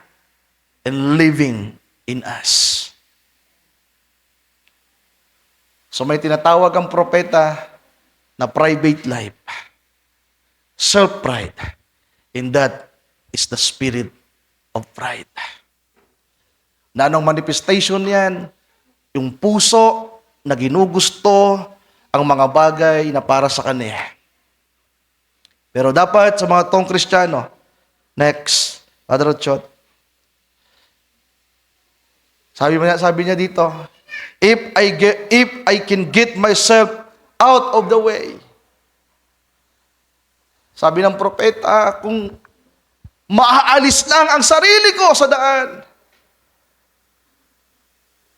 and living in us. So may tinatawag ang propeta na private life. Self-pride. And that is the spirit of pride. Na anong manifestation yan? Yung puso na ginugusto ang mga bagay na para sa kanya. Pero dapat sa mga tong Kristiyano, next, Padre Chot, sabi niya dito, if I can get myself out of the way. Sabi ng propeta, kung maaalis lang ang sarili ko sa daan.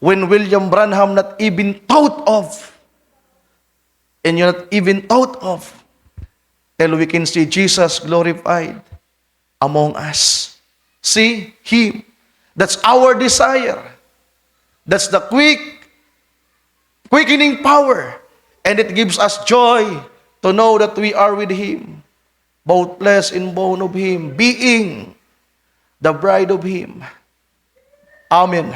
When William Branham not even thought of, and you're not even thought of, till we can see Jesus glorified among us. See Him. That's our desire. That's the quickening power. And it gives us joy to know that we are with Him. Both flesh and bone of Him, being the bride of Him. Amen.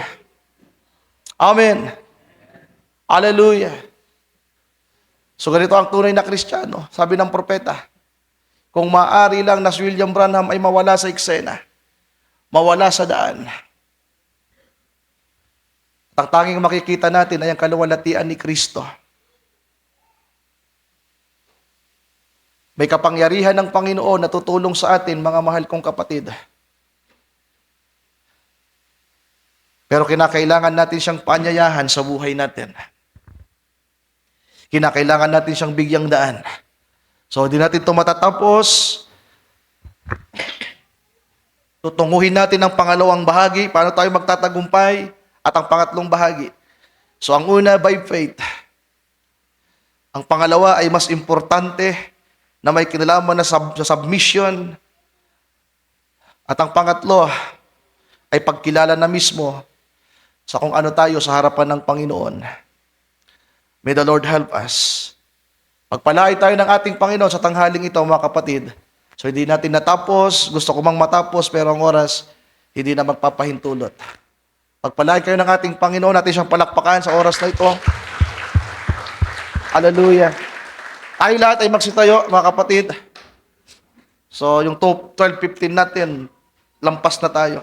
Amen. Hallelujah. So ganito ang tunay na Kristiyano. Sabi ng propeta, kung maaari lang na si William Branham ay mawala sa eksena, mawala sa daan. Ang tanging makikita natin ay ang kaluwalhatian ni Kristo. May kapangyarihan ng Panginoon na tutulong sa atin, mga mahal kong kapatid. Pero kinakailangan natin siyang paanyayahan sa buhay natin. Kinakailangan natin siyang bigyang daan. So, hindi natin ito matatapos. Tutunguhin natin ang pangalawang bahagi, paano tayo magtatagumpay, at ang pangatlong bahagi. So, ang una, by faith. Ang pangalawa ay mas importante na may kinalaman na sa submission. At ang pangatlo ay pagkilala na mismo sa kung ano tayo sa harapan ng Panginoon. May the Lord help us. Pagpalain tayo ng ating Panginoon sa tanghaling ito, mga kapatid. So hindi natin natapos, gusto ko mang matapos, pero ang oras, hindi na magpapahintulot. Pagpalain kayo ng ating Panginoon, natin siyang palakpakan sa oras na ito. Hallelujah. Tayo lahat ay magsitayo, mga kapatid. So, yung 12:15 natin, lampas na tayo.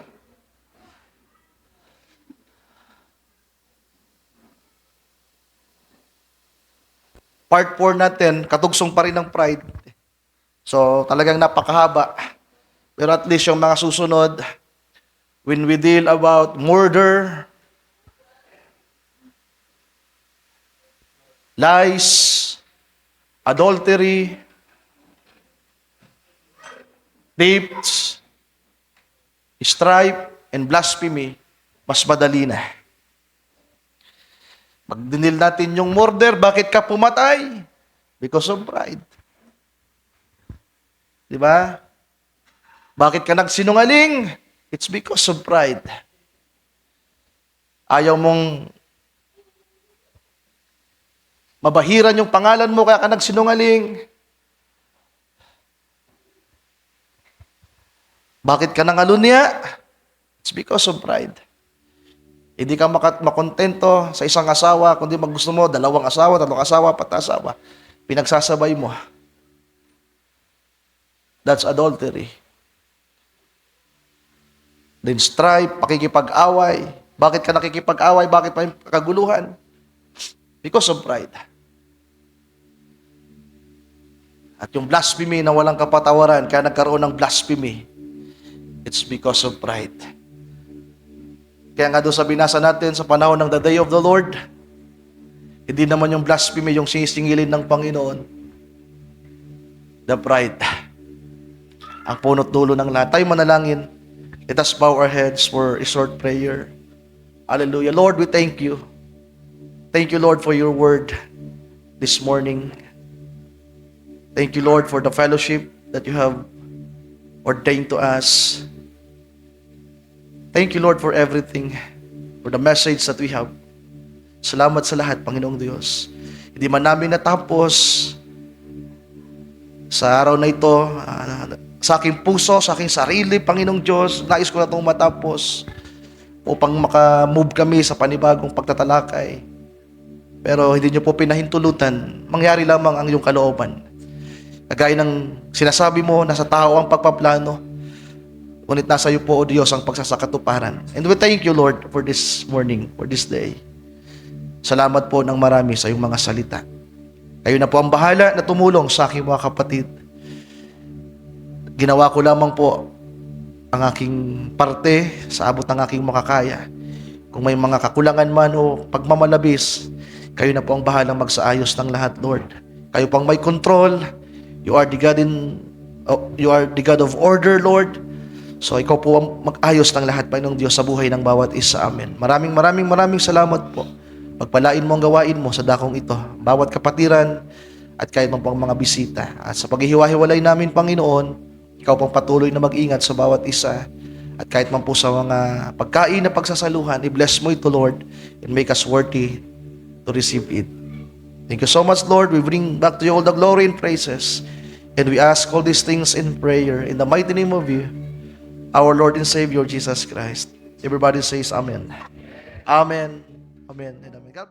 Part 4 natin, katugsong pa rin ng pride. So, talagang napakahaba. Pero at least yung mga susunod, when we deal about murder, lies, adultery, thefts, strife, and blasphemy, mas madali na. Magdinil natin yung murder, bakit ka pumatay? Because of pride. Di ba? Bakit ka nagsinungaling? It's because of pride. Ayaw mong mabahiran yung pangalan mo, kaya ka nagsinungaling. Bakit ka nangalunya? It's because of pride. Hindi ka makontento sa isang asawa, kundi gusto mo, 2 asawa, 3 asawa, 4 asawa. Pinagsasabay mo. That's adultery. Then strife, pakikipag-away. Bakit ka nakikipag-away? Bakit pa yung kaguluhan? Because of pride. At yung blasphemy na walang kapatawaran, kaya nagkaroon ng blasphemy. It's because of pride. Kaya nga doon sa binasa natin sa panahon ng the day of the Lord, hindi naman yung blasphemy yung sinisingilin ng Panginoon. The pride. Ang punot dulo ng lahat. Tayo manalangin. Let us bow our heads for a short prayer. Hallelujah. Lord, we thank you. Thank you, Lord, for your word this morning. Thank you, Lord, for the fellowship that you have ordained to us. Thank you, Lord, for everything, for the message that we have. Salamat sa lahat, Panginoong Diyos. Hindi man namin natapos sa araw na ito, sa aking puso, sa aking sarili, Panginoong Diyos, nais ko na itong matapos upang makamove kami sa panibagong pagtatalakay. Pero hindi niyo po pinahintulutan, mangyari lamang ang iyong kalooban. Kagaya ng sinasabi mo, nasa tao ang pagpaplano, ngunit nasa iyo po, O Diyos, ang pagsasakatuparan. And we thank you, Lord, for this morning, for this day. Salamat po ng marami sa iyong mga salita. Kayo na po ang bahala na tumulong sa aking mga kapatid. Ginawa ko lamang po ang aking parte sa abot ng aking makakaya. Kung may mga kakulangan man o pagmamalabis, kayo na po ang bahalang magsaayos ng lahat, Lord. Kayo pang may control. You are the God of order, Lord. So ikaw po ang mag-ayos ng lahat, Panginoong Diyos, sa buhay ng bawat isa. Amen. Maraming salamat po. Pagpalain mo ang gawain mo sa dakong ito, bawat kapatiran at kahit man po ang mga bisita. At sa paghihiwa-hiwalay namin, Panginoon, ikaw pong patuloy na mag-ingat sa bawat isa. At kahit man po sa mga pagkain na pagsasaluhan, i-bless mo ito, Lord, and make us worthy to receive it. Thank you so much, Lord. We bring back to you all the glory and praises. And we ask all these things in prayer in the mighty name of you, our Lord and Savior, Jesus Christ. Everybody says Amen. Amen. Amen and amen. God